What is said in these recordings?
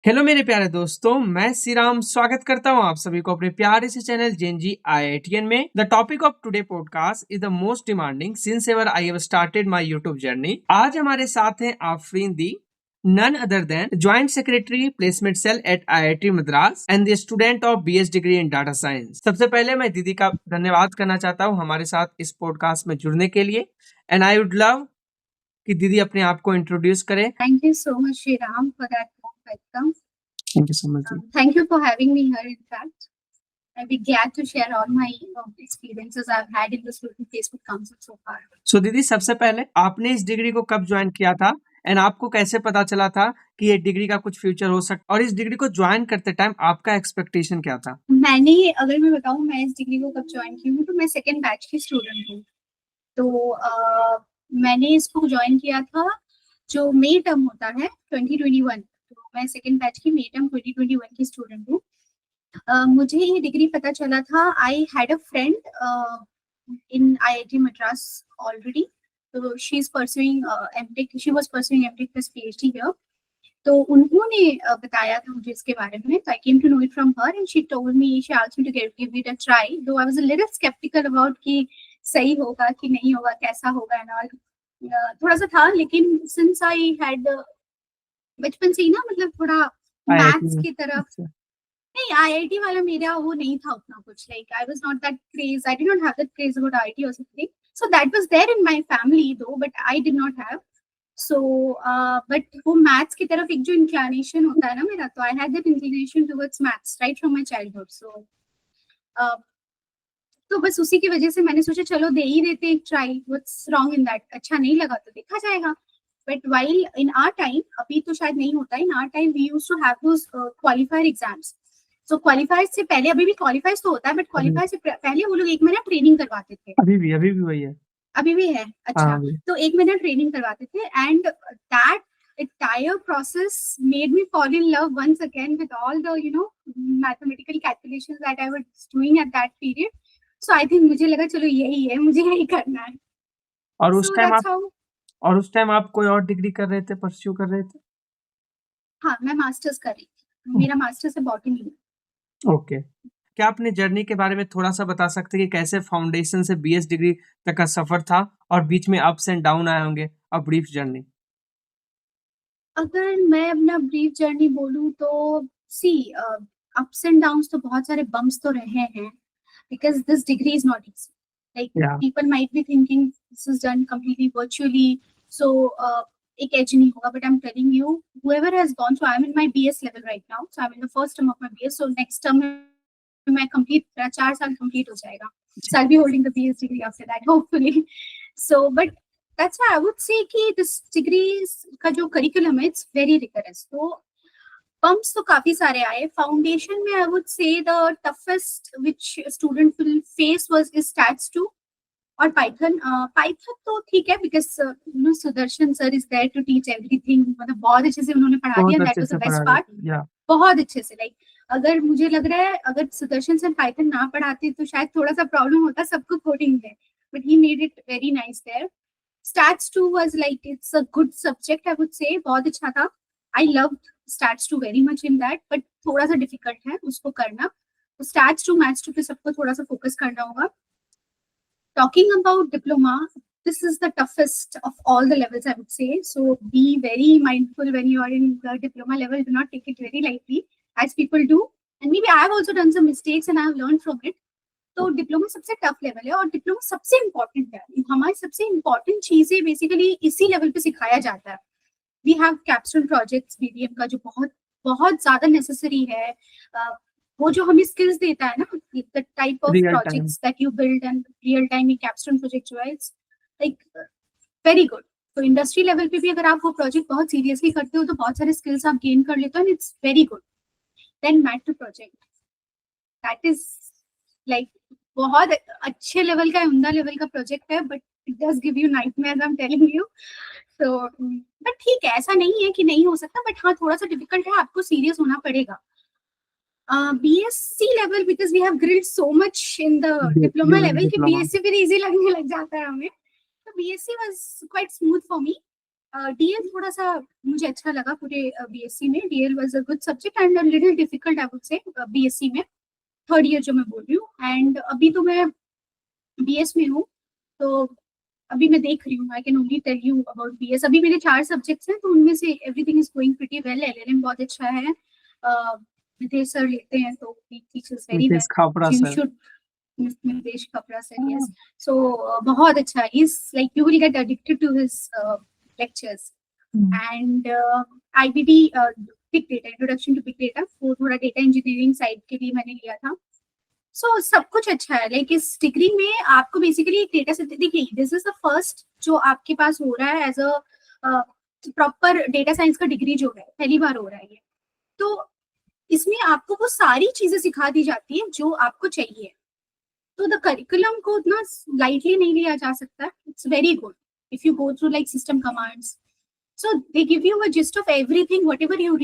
Hello मेरे प्यारे दोस्तों, मैं श्रीराम स्वागत करता हूं आप सभी को अपने प्यारे से चैनल जेनजी आईआईटीएन में। The topic of today podcast is the most demanding since ever I have started my YouTube journey. आज हमारे साथ हैं आफरीन दी, none other than Joint Secretary Placement Cell at IIT Madras and the student of BS degree in Data Science। सबसे पहले मैं दीदी का धन्यवाद करना चाहता हूं हमारे साथ इस पॉडकास्ट में जुड़ने के लिए। एंड आई वुड लव कि दीदी अपने आप को इंट्रोड्यूस करें। Thank you so much, Shriram, for that warm welcome. Thank you so much. Thank you for having me here. In fact, I'll be glad to share all my experiences I've had in the Student Placement Council so far. So दीदी, सबसे पहले आपने इस degree को कब join किया था and आपको कैसे पता चला था कि ये डिग्री का कुछ फ्यूचर हो सकता, और इस डिग्री को ज्वाइन करते टाइम आपका एक्सपेक्टेशन क्या था? अगर मैं बताऊं मैं इस डिग्री को कब ज्वाइन की हूँ, तो मैं सेकेंड बैच की स्टूडेंट हूँ। तो मैंने इसको ज्वाइन किया था जो मई टर्म होता है 2021। तो मैं सेकेंड बैच की मई टर्म 2021 की स्टूडेंट हूँ। मुझे ये डिग्री पता चला था, I had a friend in IIT Madras already. So she's pursuing MTech. She was pursuing MTech plus PhD here. तो उन्होंने बताया था मुझे इसके बारे में. So I came to know it from her and she told me, she asked me to give it a try. Though I was a little skeptical about कि सही होगा कि नहीं होगा, कैसा होगा and all. थोड़ा सा था, लेकिन since I had बचपन से ही ना, मतलब थोड़ा मैथ्स की तरफ नहीं, IIT वाला मेरा वो नहीं था उतना कुछ. Like I was not that craze. I did not have that craze about IIT or something. So that was there in my family though, but I did not have. So but वो maths की तरफ एक जो inclination होता है ना मेरा, तो I had that inclination towards maths right from my childhood. So तो बस उसी की वजह से मैंने सोचा चलो दे ही देते एक try. What's wrong in that? अच्छा नहीं लगा तो देखा जाएगा. But while in our time, अभी तो शायद नहीं होता, in our time we used to have those qualifier exams. So qualifier से पहले, अभी भी क्वालिफायर्स तो होता है, बट क्वालिफायर से पहले वो लोग 1 महीना ट्रेनिंग करवाते थे. अभी भी वही है? अभी भी है. अच्छा, तो 1 महीना ट्रेनिंग करवाते थे and that entire process made me fall in love once again with all the mathematical calculations that I was doing at that period. So I think मुझे लगा चलो यही है, मुझे यही करना है. और उस टाइम आप कोई और डिग्री कर रहे थे, परस्यू कर रहे थे? हाँ, मैं मास्टर्स कर रही थी. मेरा मास्टर्स है बॉटनी में. ओके, क्या अपने जर्नी के बारे में थोड़ा सा बता सकते हैं कि कैसे फाउंडेशन से बीएस डिग्री तक का सफर था और बीच में अप्स एंड डाउन आए होंगे? A brief journey. अगर मैं अपना ब्रीफ जर्नी बोलूं तो सी, अप्स एंड डाउन्स तो बहुत सारे बम्प्स तो रहे हैं, because this degree is not easy. Like people might be thinking this is done completely virtually, so एक edge नहीं होगा. But I'm telling you, whoever has gone, so I'm in my BS level right now, so I'm in the first term of my BS. So next term मैं complete, 4 साल complete हो जाएगा. So I'll be holding the BS degree after that, hopefully. So but that's why I would say कि this degree का जो curriculum है, it's very rigorous. तो bumps तो काफी सारे आए. फाउंडेशन में I would say the toughest which student will face was is stats 2 और Python. Python तो ठीक है, because Sudarshan sir is there to teach everything. मतलब बहुत अच्छे से उन्होंने पढ़ा दिया. That was the best part. बहुत अच्छे से. Like अगर मुझे लग रहा है अगर सुदर्शन सर पाइथन ना पढ़ाते तो शायद थोड़ा सा प्रॉब्लम होता सबको कोडिंग में, but he made it very nice there. Stats 2 was like, it's a good subject I would say. बहुत अच्छा था. I loved stats 2 very much in that, but थोड़ा सा difficult है उसको करना. तो stats 2 maths 2 पे सबको थोड़ा सा focus करना होगा. Talking about diploma, this is the toughest of all the levels I would say. So be very mindful when you are in the diploma level. Do not take it very lightly as people do. And maybe I have also done some mistakes and I have learned from it. तो diploma सबसे tough level है और diploma सबसे important है. हमारी सबसे important चीजें basically इसी लेवल पे सिखाया जाता है. वी हैव कैप्स्टोन प्रोजेक्ट्स बीडीएम का जो बहुत बहुत ज्यादा नेसेसरी है. वो जो हमें स्किल्स देता है ना, the type of projects that you build and real time capstone project जो है, इट्स लाइक वेरी गुड. तो इंडस्ट्री लेवल पे भी अगर आप वो प्रोजेक्ट बहुत सीरियसली करते हो तो बहुत सारे स्किल्स आप गेन कर लेते हो and it's very good. Then mat project, that is like बहुत अच्छे लेवल का, उम्दा लेवल का प्रोजेक्ट है, but it does give you nightmare, I am telling you. तो बट ठीक है, ऐसा नहीं है कि नहीं हो सकता, बट हाँ थोड़ा सा डिफिकल्ट है, आपको सीरियस होना पड़ेगा. BSc level, because we have grilled so much in the diploma level कि BSc फिर easy लगने लग जाता है हमें. तो BSc was quite smooth for me. DL थोड़ा सा मुझे अच्छा लगा पूरे बीएससी में. DL was a good subject and a little difficult I would से बीएससी में, थर्ड ईयर जो मैं बोल रही हूँ. एंड अभी तो मैं बीएस में हूँ, तो अभी मैं देख रही हूँ. I can only tell you about BS. अभी मेरे 4 सब्जेक्ट्स हैं, तो उनमें से everything is going pretty well. LLM बहुत अच्छा है. नितेश सर लेते हैं, तो ही टीचर्स वेरी नितेश वेल. खापरा so you sir. Should. Nitesh कपड़ा सर, यस. सो बहुत अच्छा. Is like you will get addicted to his lectures. And IBD big data, introduction to big data, वो थोड़ा डेटा इंजीनियरिंग साइड के लिए मैंने लिया था. सो सब कुछ अच्छा है. लाइक इस डिग्री में आपको बेसिकली एक डेटा सेट, देखिए दिस इज द फर्स्ट जो आपके पास हो रहा है as a proper data science का डिग्री जो है, पहली बार हो रहा है ये. तो इसमें आपको वो सारी चीजें सिखा दी जाती है जो आपको चाहिए. तो द करिकुलम को उतना लाइटली नहीं लिया जा सकता. It's very good if you go through like system commands. So they give you a gist of everything, whatever you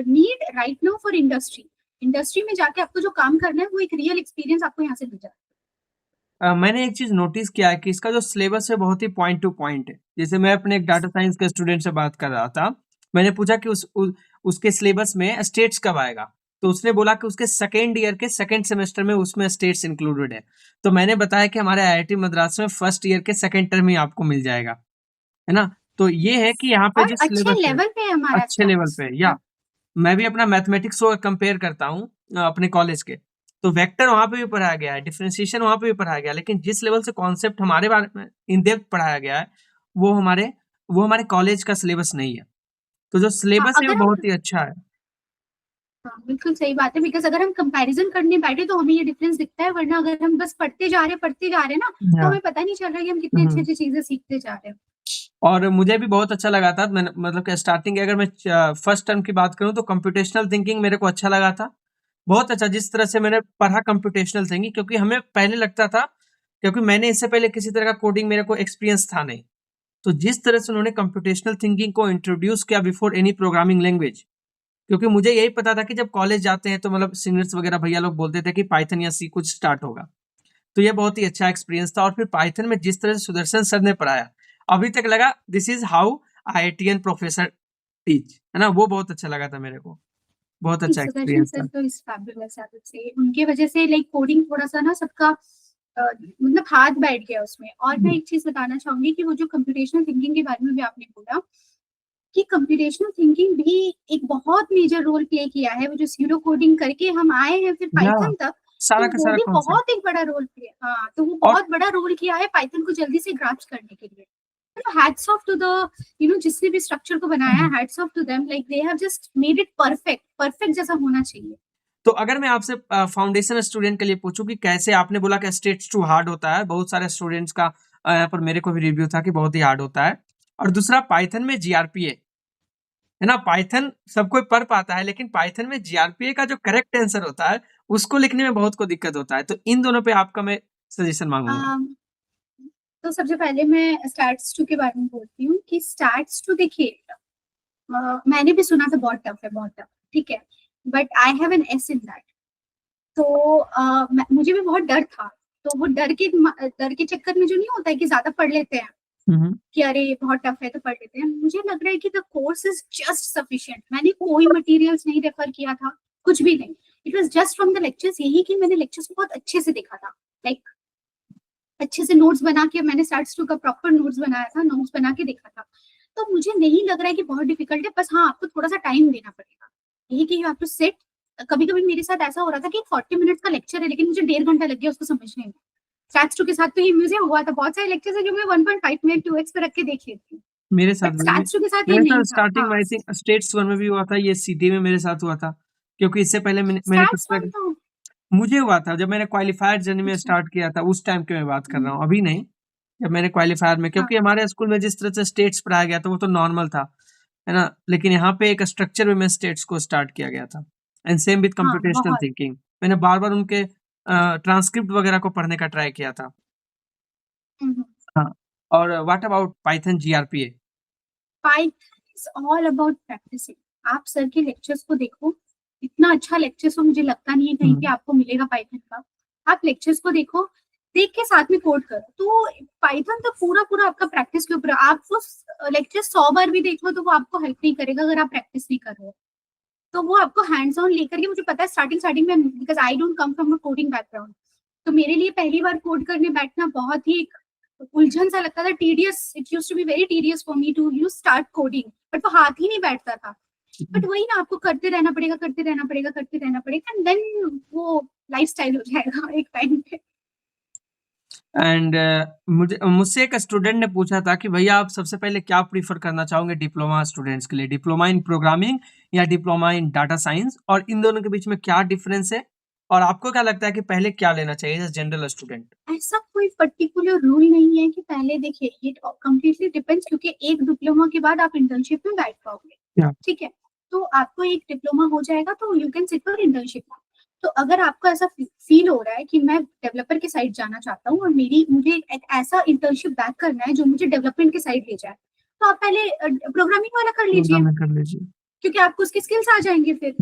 need right now for industry. Industry में जाके आपको जो काम करना है वो एक रियल एक्सपीरियंस आपको यहाँ से मिल जाता है. मैंने एक चीज नोटिस किया है कि इसका जो सिलेबस है बहुत ही पॉइंट टू पॉइंट है. जैसे मैं अपने एक डाटा साइंस के स्टूडेंट से बात कर रहा था, मैंने पूछा कि उसके सिलेबस में स्टेट्स कब आएगा, तो उसने बोला कि उसके सेकेंड ईयर के सेकेंड सेमेस्टर में उसमें स्टेट्स इंक्लूडेड है. तो मैंने बताया कि हमारे आईआईटी मद्रास में फर्स्ट ईयर के सेकेंड टर्म ही आपको मिल जाएगा, है ना. तो ये है कि यहाँ पे और जो अच्छे सिलेबस है लेवल पे है हमारा अच्छे लेवल स्टैट्स. पे है. या मैं भी अपना मैथमेटिक्स को कंपेयर करता हूँ अपने कॉलेज के, तो वेक्टर वहां पे भी पढ़ाया गया है, डिफरेंशिएशन वहां पे भी पढ़ाया गया है, लेकिन जिस लेवल से कॉन्सेप्ट हमारे बारे में इन डेप्थ पढ़ाया गया है वो हमारे कॉलेज का सिलेबस नहीं है. तो जो हाँ, सिलेबस है वो अगर हम, बहुत ही अच्छा है. हाँ, बिल्कुल सही बात है. बिकॉज अगर हम कंपैरिजन करने बैठे तो हमें ये डिफरेंस दिखता है, वरना अगर हम बस पढ़ते जा रहे हैं ना, तो या हमें पता नहीं चल रहा है कि हम कितनी अच्छी अच्छी चीजें सीखते जा रहे हैं. और मुझे भी बहुत अच्छा लगा था. मैंने मतलब कि स्टार्टिंग अगर मैं फर्स्ट टर्म की बात करूं तो कंप्यूटेशनल थिंकिंग मेरे को अच्छा लगा था. बहुत अच्छा जिस तरह से मैंने पढ़ा कंप्यूटेशनल थिंकिंग, क्योंकि हमें पहले लगता था, क्योंकि मैंने इससे पहले किसी तरह का कोडिंग मेरे को एक्सपीरियंस था नहीं, तो जिस तरह से उन्होंने कंप्यूटेशनल थिंकिंग को इंट्रोड्यूस किया बिफोर एनी प्रोग्रामिंग लैंग्वेज, क्योंकि मुझे यही पता था कि जब कॉलेज जाते हैं तो मतलब सीनियर्स वगैरह भैया लोग बोलते थे कि पाइथन या सी कुछ स्टार्ट होगा. तो ये बहुत ही अच्छा एक्सपीरियंस था. और फिर पाइथन में जिस तरह से सुदर्शन सर ने पढ़ाया, अभी तक लगा this is how IITian professor teach, है ना. वो बहुत अच्छा लगा था मेरे को, बहुत अच्छा सुदर्शन एक्सपीरियंस सर था. तो इस फैबुलस आई वुड से. उनके वजह से लाइक कोडिंग थोड़ा सा ना सबका मतलब हाथ बैठ गया उसमें. और मैं एक चीज बताना चाहूंगी कि वो जो कंप्यूटेशनल थिंकिंग के बारे में भी आपने बोला, कि कंप्यूटेशनल थिंकिंग भी एक बहुत मेजर रोल प्ले किया है. वो जो स्यूडो कोडिंग करके हम आए हैं फिर या पाइथन तक, सारा तो का वो सारा भी कॉन्सेप्ट. बहुत एक बड़ा रोल प्ले, हाँ, तो वो और बहुत बड़ा रोल किया है पाइथन को जल्दी से ग्रास्प करने के लिए. हैट्स ऑफ टू द जिसने भी स्ट्रक्चर को बनाया है, hats off to them. Like they have just made it perfect, perfect जैसा होना चाहिए. तो अगर मैं आपसे फाउंडेशन स्टूडेंट के लिए पूछूं कि कैसे, आपने बोला कि स्टेट्स टू हार्ड होता है, बहुत सारे स्टूडेंट्स का यहाँ पर मेरे को भी रिव्यू था कि बहुत ही हार्ड होता है. और दूसरा पाइथन में जीआरपीए, है ना. पाइथन सब कोई पढ़ पाता है, लेकिन पाइथन में जीआरपीए का जो करेक्ट आंसर होता है उसको लिखने में बहुत को दिक्कत होता है. तो इन दोनों पे आपका मैं सजेशन मांगूंगा. तो सबसे पहले मैं स्टैट्स 2 के बारे में बोलती हूँ कि स्टैट्स 2 देखिए, मैंने भी सुना था बहुत टफ है, बहुत टफ, ठीक है, but I have an S in that. तो मुझे भी बहुत डर था. तो वो डर के चक्कर में जो नहीं होता है कि ज्यादा पढ़ लेते हैं कि अरे बहुत टफ है तो पढ़ लेते हैं, मुझे लग रहा है कि the course is just sufficient. मैंने कोई मटेरियल्स नहीं रेफर किया था, कुछ भी नहीं. It was just from the lectures. यही कि मैंने लेक्चर्स बहुत अच्छे से देखा था, लाइक अच्छे से नोट्स बना के. मैंने स्टैट्स 2 का प्रॉपर नोट्स बनाया था, नोट्स बना के देखा था. तो मुझे नहीं लग रहा है कि बहुत डिफिकल्ट है. बस हाँ, आपको थोड़ा सा टाइम देना पड़ेगा. यही कि यू हैव टू सिट. कभी कभी मेरे साथ ऐसा हो रहा था कि 40 मिनट्स का लेक्चर है, लेकिन मुझे 1.5 घंटा लग गया उसको समझने में. स्टैट्स 2 के साथ तो ये म्यूजियम हुआ था. बहुत सारे लेक्चर्स है जो मैं 1.5 मिनट 2x पे रख के देख लेती हूँ, मेरे साथ बट भी स्टैट्स 2 के साथ ये मेरे साथ नहीं था. स्टार्टिंग में हाँ, आई थिंक स्टेट्स वन में भी हुआ था, ये सीटी में मेरे साथ हुआ था, क्योंकि इससे पहले मैंने कुछ स्टैट्स 1 तक तो मुझे हुआ था जब मैंने क्वालिफायर जर्नी में अच्छा, स्टार्ट किया था, उस टाइम की मैं बात कर रहा हूँ, अभी नहीं. जब मैंने क्वालिफायर में, हाँ क्योंकि हमारे स्कूल में जिस तरह से स्टेट्स पढ़ाया गया था वो तो नॉर्मल था, है ना. लेकिन यहाँ पे एक स्ट्रक्चर में स्टेट्स को स्टार्ट किया गया था. एंड सेम विद हाँ कंप्यूटेशनल बहुत. थिंकिंग, मैंने बार बार उनके ट्रांसक्रिप्ट वगैरह को पढ़ने का ट्राई किया था. हम्म. हाँ. और what about python GRPA? Python is all about practicing. आप सर के लेक्चर्स को देखो, इतना अच्छा लेक्चर्स तो मुझे लगता नहीं है कहीं पे आपको मिलेगा पाइथन का. आप लेक्चर्स को देखो, देख के साथ में कोड करो। तो पाइथन तो पूरा पूरा आपका प्रैक्टिस के ऊपर, आपको लेक्चर 100 बार भी देख लो तो वो आपको हेल्प नहीं करेगा अगर आप प्रैक्टिस नहीं कर रहे हो। तो वो आपको हैंड्स ऑन लेकर के, मुझे पता है स्टार्टिंग में, because I don't come from a coding background, तो मेरे लिए पहली बार कोड करने बैठना बहुत ही एक उलझन सा लगता था, tedious, it used to be very tedious for me to start coding, but वो हाथ ही नहीं बैठता था। बट वही ना, आपको करते रहना पड़ेगा एंड देन वो लाइफस्टाइल हो जाएगा एक टाइम पे। एंड मुझसे एक स्टूडेंट ने पूछा था कि भैया आप सबसे पहले क्या प्रीफर करना चाहोगे डिप्लोमा स्टूडेंट्स के लिए, डिप्लोमा इन प्रोग्रामिंग या डिप्लोमा इन डाटा साइंस, और इन दोनों के बीच में क्या डिफरेंस है, और आपको क्या लगता है कि पहले क्या लेना चाहिए एज जनरल स्टूडेंट? ऐसा कोई पर्टिकुलर रूल नहीं है कि पहले, देखिए ये कंप्लीटली डिपेंड्स, क्योंकि एक डिप्लोमा के बाद आप इंटर्नशिप में बैठ पाओगे, ठीक है, तो आपको एक डिप्लोमा हो जाएगा तो you can sit for internship. तो अगर आपको ऐसा फील हो रहा है कि मैं डेवलपर के साइड जाना चाहता हूँ और मुझे एक ऐसा इंटर्नशिप बैक करना है जो मुझे डेवलपमेंट के साइड ले जाए, तो आप पहले प्रोग्रामिंग वाला कर लीजिए, क्योंकि आपको उसके स्किल्स आ जाएंगे फिर।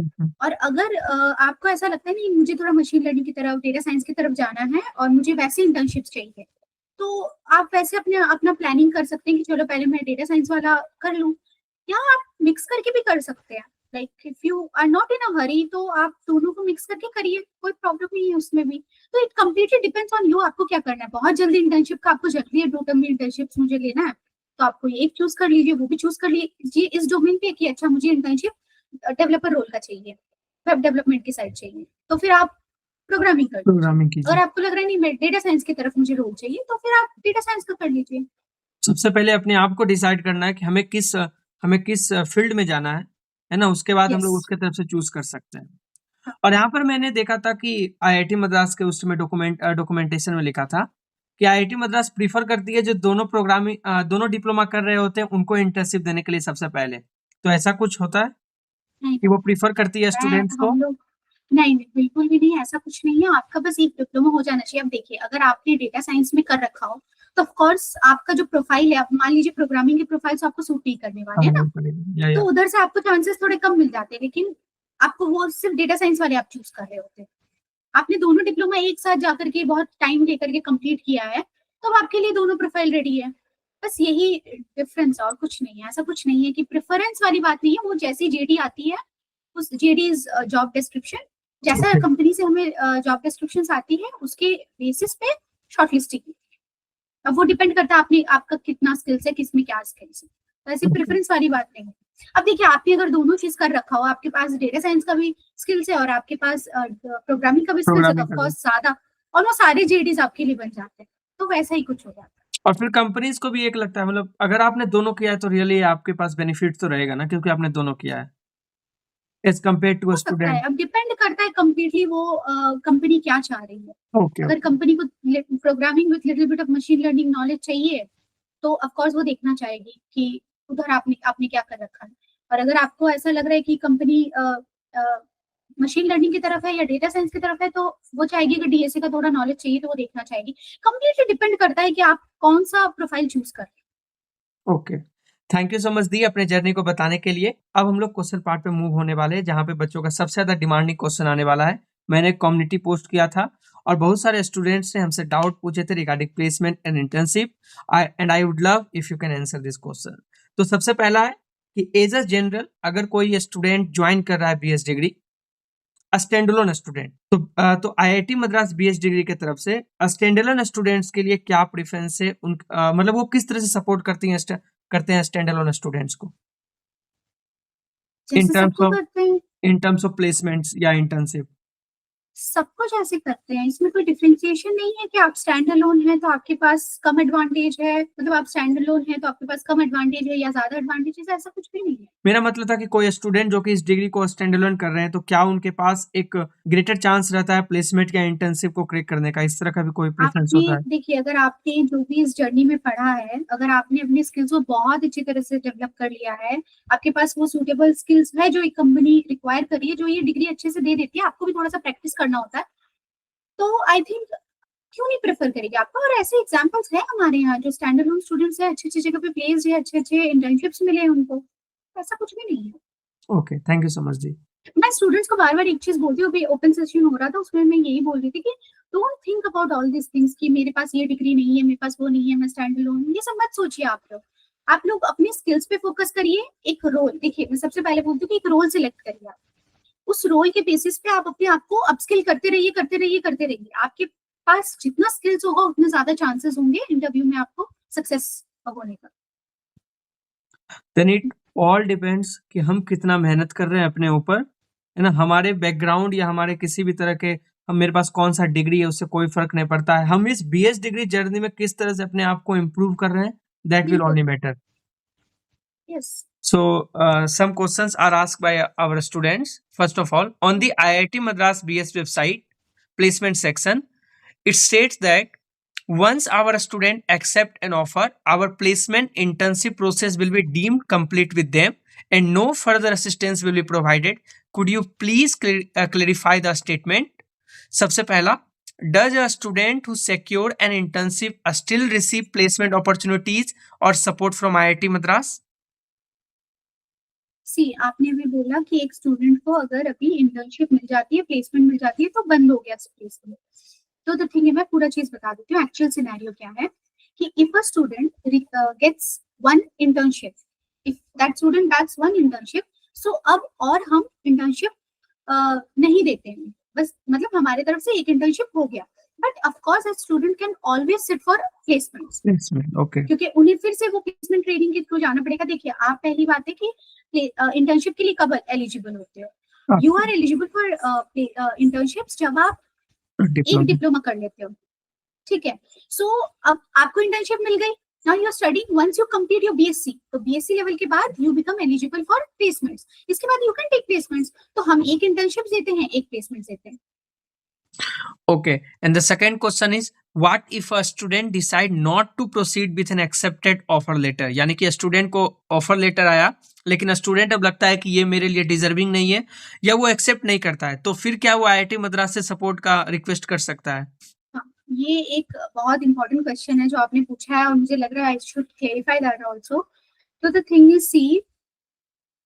और अगर आपको ऐसा लगता है नहीं मुझे थोड़ा मशीन लर्निंग की तरफ, डेटा साइंस की तरफ जाना है और मुझे वैसे इंटर्नशिप चाहिए, तो आप वैसे अपना प्लानिंग कर सकते हैं कि चलो पहले मैं डेटा साइंस वाला कर लूँ, या आप मिक्स करके भी कर सकते हैं। Like if you are not in a hurry तो आप दोनों को मिक्स करके करिए, कोई प्रॉब्लम नहीं है उसमें भी। तो it completely depends on you, आपको क्या करना है। बहुत जल्दी इंटर्नशिप का आपको जल्दी है, 2 टर्म में इंटर्नशिप मुझे लेना है, तो आपको ये एक चूज कर लीजिए, वो भी चूज कर लीजिए इस डोमेन पे कि अच्छा मुझे इंटर्नशिप डेवलपर रोल का चाहिए, वेब डेवलपमेंट की साइड चाहिए, तो फिर आप प्रोग्रामिंग कर लीजिए। अगर आपको लग रहा है नहीं मैं डेटा साइंस की तरफ मुझे रोल चाहिए, तो फिर आप डेटा साइंस का कर लीजिए। सबसे पहले अपने आप को डिसाइड करना है कि हमें किस फील्ड में जाना है ना, उसके बाद हम लोग उसके तरफ से चूज कर सकते हैं। और यहाँ पर मैंने देखा था कि आईआईटी मद्रास के उसमें डॉक्यूमेंटेशन में लिखा था कि आईआईटी मद्रास प्रीफर करती है जो दोनों डिप्लोमा कर रहे होते हैं उनको इंटर्नशिप देने के लिए सबसे पहले। तो ऐसा कुछ होता है कि वो प्रीफर करती है स्टूडेंट्स को? नहीं, बिल्कुल भी नहीं, ऐसा कुछ नहीं है। आपका बस एक डिप्लोमा हो जाना चाहिए। अब देखिए, अगर आपने डेटा साइंस में कर रखा हो तो ऑफ कोर्स आपका जो प्रोफाइल है, आप मान लीजिए प्रोग्रामिंग के प्रोफाइल से आपको सूट नहीं करने वाले है ना, तो उधर से आपको चांसेस थोड़े कम मिल जाते हैं, लेकिन आपको वो सिर्फ डेटा साइंस वाले आप चूज कर रहे होते हैं। आपने दोनों डिप्लोमा एक साथ जाकर के बहुत टाइम लेकर के कंप्लीट किया है, तो अब आपके लिए दोनों प्रोफाइल रेडी है। बस यही डिफरेंस, और कुछ नहीं है। ऐसा कुछ नहीं है कि प्रेफरेंस वाली बात नहीं है, वो जैसी जेडी आती है उस जेडीज जॉब डिस्क्रिप्शन, जैसा कंपनी से हमें जॉब डिस्क्रिप्शंस आती है उसके बेसिस पे शॉर्टलिस्टिंग। अब वो डिपेंड करता है आपका कितना स्किल्स है, किसमें क्या स्किल्स है, तो ऐसी प्रेफरेंस वाली बात नहीं है। अब देखिए, आपने अगर दोनों चीज कर रखा हो, आपके पास डेटा साइंस का भी स्किल्स है और आपके पास प्रोग्रामिंग का भी स्किल्स है, तो ऑफ कोर्स ज्यादा ऑलमोस्ट सारे जेडीज आपके लिए बन जाते हैं, तो वैसा ही कुछ हो जाता है। और फिर कंपनीज को भी एक लगता है, मतलब अगर आपने दोनों किया है तो रियली आपके पास बेनिफिट तो रहेगा ना, क्योंकि आपने दोनों किया है एज कम्पेयर टू स्टूडेंट। अब डिपेंड करता है कंप्लीटली वो कंपनी क्या चाह रही है। अगर कंपनी को programming with little bit of machine learning knowledge चाहिए, तो ऑफ कोर्स वो देखना चाहेगी कि उधर आपने क्या कर रखा है। और अगर आपको ऐसा लग रहा है कि कंपनी मशीन लर्निंग की तरफ है या डेटा साइंस की तरफ है, तो वो चाहेगी कि डीएसए का थोड़ा नॉलेज चाहिए, तो वो देखना चाहेगी। कंप्लीटली डिपेंड करता है कि आप कौन सा प्रोफाइल चूज कर रहे हैं। Okay, thank you so much दी अपने जर्नी को बताने के लिए। अब हम लोग क्वेश्चन पार्ट पे मूव होने वाले हैं, जहाँ पे बच्चों का सबसे ज्यादा डिमांडिंग क्वेश्चन आने वाला है। मैंने एक कम्युनिटी पोस्ट किया था और बहुत सारे स्टूडेंट्स ने हमसे डाउट पूछे थे regarding placement and internship, and I would love if you can answer this question. तो सबसे पहला है कि एज अ जनरल अगर कोई स्टूडेंट ज्वाइन कर रहा है बीएस डिग्री, स्टैंडअलोन स्टूडेंट, तो आईआईटी मद्रास बीएस डिग्री की तरफ से स्टैंडअलोन स्टूडेंट्स के लिए क्या प्रेफरेंस है, मतलब वो किस तरह से सपोर्ट करते हैं स्टैंडअलोन स्टूडेंट्स को इन टर्म्स ऑफ प्लेसमेंट्स या इंटर्नशिप? सब कुछ ऐसे करते हैं, इसमें कोई डिफरेंशिएशन नहीं है कि आप स्टैंड अलोन है तो आपके पास कम एडवांटेज है, मतलब आप स्टैंड अलोन है तो आपके पास कम एडवांटेज है या ज्यादा एडवांटेज है, ऐसा कुछ भी नहीं है। मेरा मतलब था कि कोई स्टूडेंट जो कि इस डिग्री को स्टैंड अलोन कर रहे हैं, तो क्या उनके पास एक ग्रेटर चांस रहता है प्लेसमेंट या इंटर्नशिप को क्रैक करने का? इस तरह का भी कोई प्रेफरेंस होता है? देखिए, अगर आपने जो भी इस जर्नी में पढ़ा है, अगर आपने अपने स्किल्स को बहुत अच्छी तरह से डेवलप कर लिया है, आपके पास वो सूटेबल स्किल्स है जो एक कंपनी रिक्वायर कर रही है, जो ये डिग्री अच्छे से दे देती है, आपको भी थोड़ा सा प्रैक्टिस करना होता है, तो आई थिंक क्यों नहीं प्रेफर करेगी आपको। और ऐसे एग्जांपल्स हैं हमारे यहाँ जो स्टैंड अलोन स्टूडेंट्स हैं, अच्छी जगह पे प्लेस्ड है, अच्छे इंटर्नशिप्स मिले हैं उनको, ऐसा कुछ भी नहीं है। Okay, thank you so much दी। मैं स्टूडेंट्स को बार-बार एक चीज बोलती हूँ, अभी ओपन सेशन हो रहा था उसमें मैं यही बोल रही थी कि don't think about all this things कि मेरे पास ये डिग्री नहीं है, मेरे पास वो नहीं है, मैं स्टैंड अलोन, ये सब मत सोचिए आप लोग अपने स्किल्स पे फोकस करिए। एक रोल देखिए, मैं सबसे पहले बोलती हूँ कि एक रोल सिलेक्ट करिए। आप उस रोल के बेसिस पे आप अपने आप को अपस्किल करते रहिए। आपके पास जितना स्किल्स होगा उतने ज्यादा चांसेस होंगे इंटरव्यू में आपको सक्सेस होने का। देन इट ऑल डिपेंड्स कि हम कितना मेहनत कर रहे हैं अपने ऊपर, है ना। हमारे बैकग्राउंड या हमारे किसी भी तरह के, हम मेरे पास कौन सा डिग्री है उससे कोई फर्क नहीं पड़ता है। हम इस बीएस डिग्री जर्नी में किस तरह से अपने आप को इम्प्रूव कर रहे हैं, that will only matter. Yes. So, some questions are asked by our students. First of all, on the IIT Madras BS website placement section, it states that once our student accept an offer, our placement internship process will be deemed complete with them and no further assistance will be provided. Could you please clarify the statement? सबसे पहला, does a student who secured an internship still receive placement opportunities or support from IIT Madras? सी आपने भी बोला कि एक student को अगर अभी इंटर्नशिप मिल जाती है, प्लेसमेंट मिल जाती है तो बंद हो गया प्लेसमेंट। तो द थिंग है, मैं पूरा चीज बता देती हूँ। एक्चुअल सिनेरियो क्या है कि if a student gets one internship, if that student backs one internship, so अब और हम इंटर्नशिप नहीं देते हैं, बस मतलब हमारे तरफ से एक इंटर्नशिप हो गया, but of course a student can always sit for placements. Okay, क्योंकि उन्हें फिर से वो प्लेसमेंट ट्रेनिंग के थ्रू जाना पड़ेगा। देखिए, आप पहली बात है कि इंटर्नशिप के लिए कब एलिजिबल होते हो? You are eligible for internships जब आप एक डिप्लोमा कर लेते हो, ठीक है। सो अब आपको इंटर्नशिप मिल गई, now you are studying, once you complete your BSc, तो बीएससी लेवल के बाद you become eligible for placements. इसके बाद यू कैन टेक प्लेसमेंट्स। तो हम एक इंटर्नशिप देते हैं, एक प्लेसमेंट देते हैं। Okay, and the second question is, what if a student decide not to proceed with an accepted offer letter? यानी कि स्टूडेंट को ऑफर लेटर आया लेकिन स्टूडेंट अब लगता है कि ये मेरे लिए डिजर्विंग नहीं है या वो एक्सेप्ट नहीं करता है, तो फिर क्या वो आईआईटी मद्रास से सपोर्ट का रिक्वेस्ट कर सकता है? ये एक बहुत इंपॉर्टेंट क्वेश्चन है जो आपने पूछा है और मुझे लग रहा है I should clarify that also. तो the thing is, see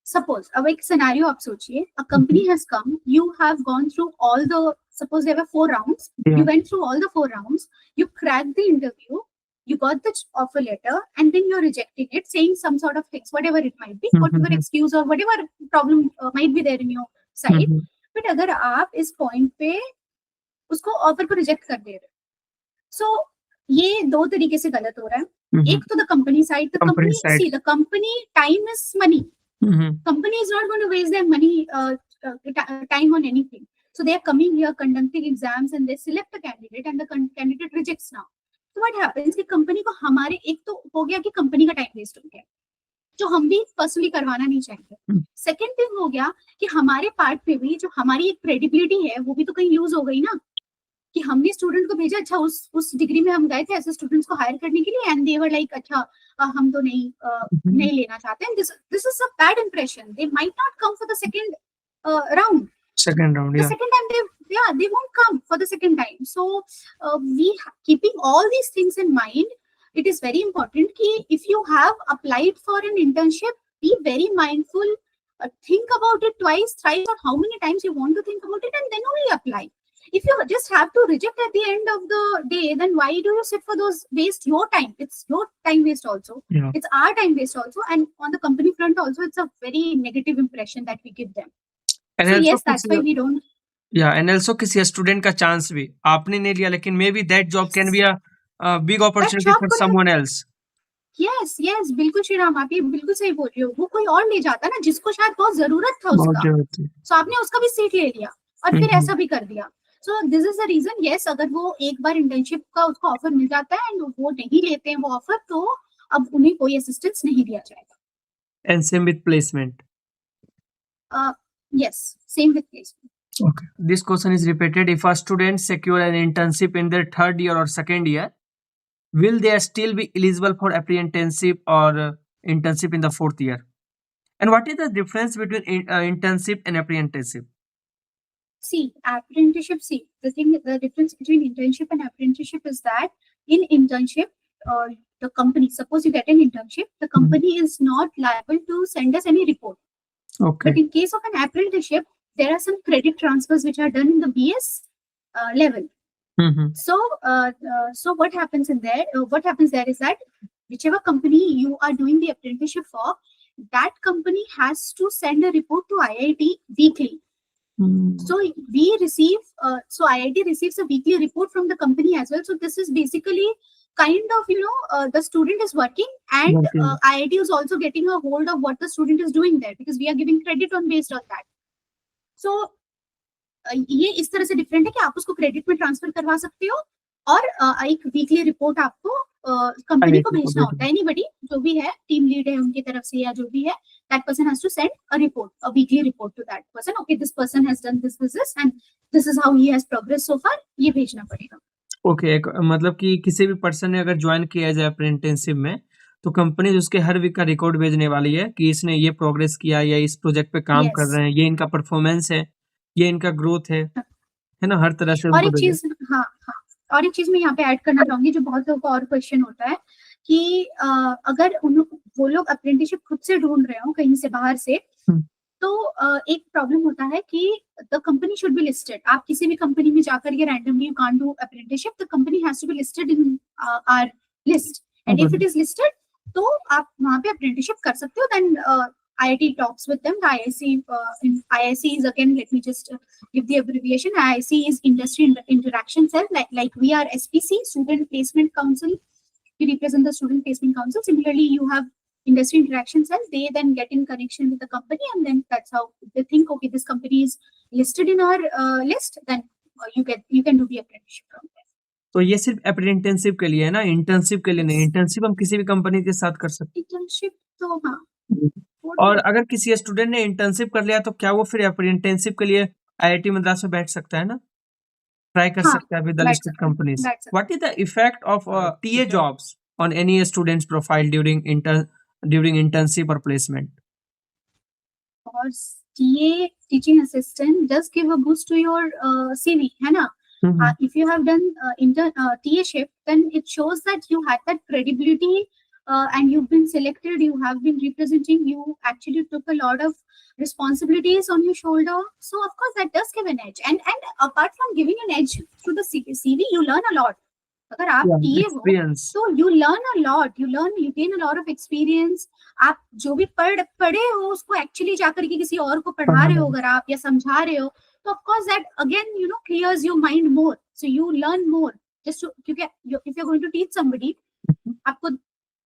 suppose, अब एक सिनेरियो आप सोचिए, a company has come, you have gone through all the, suppose there were 4 rounds, you went through all the 4 rounds, you cracked the interview, you got the offer letter, and then you're rejecting it, saying some sort of things, whatever it might be, whatever excuse or whatever problem might be there in your side, but अगर आप इस point पे उसको offer को reject कर दे रहे, सो ये दो तरीके से गलत हो रहा है। एक तो the company side, the company, see the company time is money, company is not going to waste their money time on anything. So they are coming here, conducting exams, and they select a candidate, and the candidate rejects now. So what happens कि company को हमारे, एक तो हो गया कि company का time waste हो गया जो हम भी पर्सनली करवाना नहीं चाहेंगे. सेकेंड थिंग हो गया कि हमारे पार्ट पे भी जो हमारी एक क्रेडिबिलिटी है वो भी तो कहीं लूज हो गई ना, कि हमने स्टूडेंट को भेजा, अच्छा उस डिग्री में हम गए थे ऐसे स्टूडेंट्स को हायर करने के लिए, एंड दे वर लाइक अच्छा हम तो नहीं लेना चाहते, and this is a bad impression. They might not come for the second round. Second round, the yeah. second time they won't come for the second time. So we keeping all these things in mind, it is very important ki if you have applied for an internship, be very mindful, think about it twice, thrice, or how many times you want to think about it, and then only apply. If you just have to reject at the end of the day, then why do you sit for those, waste your time? It's your time waste also, yeah. It's our time waste also, and on the company front also it's a very negative impression that we give them. And so yes, that's why we don't. Yeah, and also किसी student का chance भी आपने नहीं लिया, लेकिन may be that job can be a big opportunity for someone else. Yes बिल्कुल श्रीराम, आप ये बिल्कुल सही बोल रहे हो. वो कोई और ले जाता ना जिसको शायद बहुत जरूरत था उसका, सो आपने उसका भी सीट ले लिया और फिर ऐसा भी कर दिया. So this is the reason. Yes, अगर वो एक बार इंटर्नशिप का उसको ऑफर मिल जाता है एंड वो नहीं लेते हैं वो ऑफर, तो अब उन्हें कोई असिस्टेंस नहीं दिया जाएगा. And same with placement. Yes, same with placement. Okay. This question is repeated. If a student secure an internship in their third year or second year, will they still be eligible for apprenticeship or internship in the fourth year? And what is the difference between internship and apprenticeship? See, apprenticeship. See, the difference between internship and apprenticeship is that in internship, the company, suppose you get an internship, the company is not liable to send us any report. Okay. But in case of an apprenticeship, there are some credit transfers which are done in the BS level. Mm-hmm. So what happens in there? What happens there is that whichever company you are doing the apprenticeship for, that company has to send a report to IIT weekly. So we receive, so IIT receives a weekly report from the company as well. So this is basically kind of, the student is working, and Okay. IIT is also getting a hold of what the student is doing there, because we are giving credit on based on that. So ये इस तरह से different है कि आप उसको credit में transfer करवा सकते हो, और एक वीकली रिपोर्ट आपको कंपनी को IIT को भेजना होता है. एनीबडी जो भी है, टीम लीड है उनकी तरफ से या जो भी है, that person has to send a report, a weekly report to that person. Okay, this person has done this, and this is how he has progressed so far. ये भेजना पड़ेगा. ओके, मतलब कि किसी भी पर्सन ने अगर ज्वाइन किया जाए अप्रेंटिसशिप में, तो कंपनी उसके हर वीक का रिकॉर्ड भेजने वाली है कि इसने ये प्रोग्रेस किया या इस प्रोजेक्ट पे काम कर रहे हैं, ये इनका परफॉर्मेंस है, ये इनका ग्रोथ है ना, हर तरह से. और एक चीज, हाँ, और एक चीज मैं यहाँ पे ऐड करना चाहूंगी, जो बहुत लोगों का और क्वेश्चन होता है कि अगर वो लोग अप्रेंटिसशिप खुद से ढूंढ रहे हो कहीं से बाहर से, तो एक प्रॉब्लम होता है कि the company should be listed. आप किसी भी कंपनी में जाकर ये randomly you can't do apprenticeship. The company has to be listed in our list, and if it is listed तो आप वहां पे अप्रेंटिसशिप कर सकते हो. Then IIT talks with them. The IIC is, again, let me just give the abbreviation. IIC is Industry Interaction Cell. Like we are SPC, Student Placement Council. We represent the Student Placement Council. Similarly, you have Industry Interaction Cell. They then get in connection with the company, and then that's how they think, okay, this company is listed in our list. Then you can do the apprenticeship from there. तो ये सिर्फ apprenticeship के लिए है ना, internship के लिए नहीं. इंटर्नशिप हम किसी भी कंपनी के साथ कर सकते हैं. इंटर्नशिप तो हाँ. और अगर किसी स्टूडेंट ने इंटर्नशिप कर लिया तो क्या वो फिर अप्रेंटिसशिप के लिए IIT मद्रास में बैठ सकता है ना, ट्राई कर सकता है with the listed companies. What is the effect of TA jobs on any students profile during internship और प्लेसमेंट? और TA, teaching assistant, does give a boost to your CV, है ना. If you have done TA-ship, then it shows that you had that credibility, and you've been selected, you have been representing, you actually took a lot of responsibilities on your shoulder. So of course that does give an edge, and apart from giving an edge to the CV, you learn a lot. अगर आप TA हो तो you learn a lot, you gain a lot of experience. आप जो भी पढ़े हो उसको एक्चुअली जाकर के किसी और को पढ़ा रहे हो अगर आप, या समझा रहे हो, तो of course that again clears your mind more, so you learn more. just to, क्योंकि if you're going to teach somebody, आपको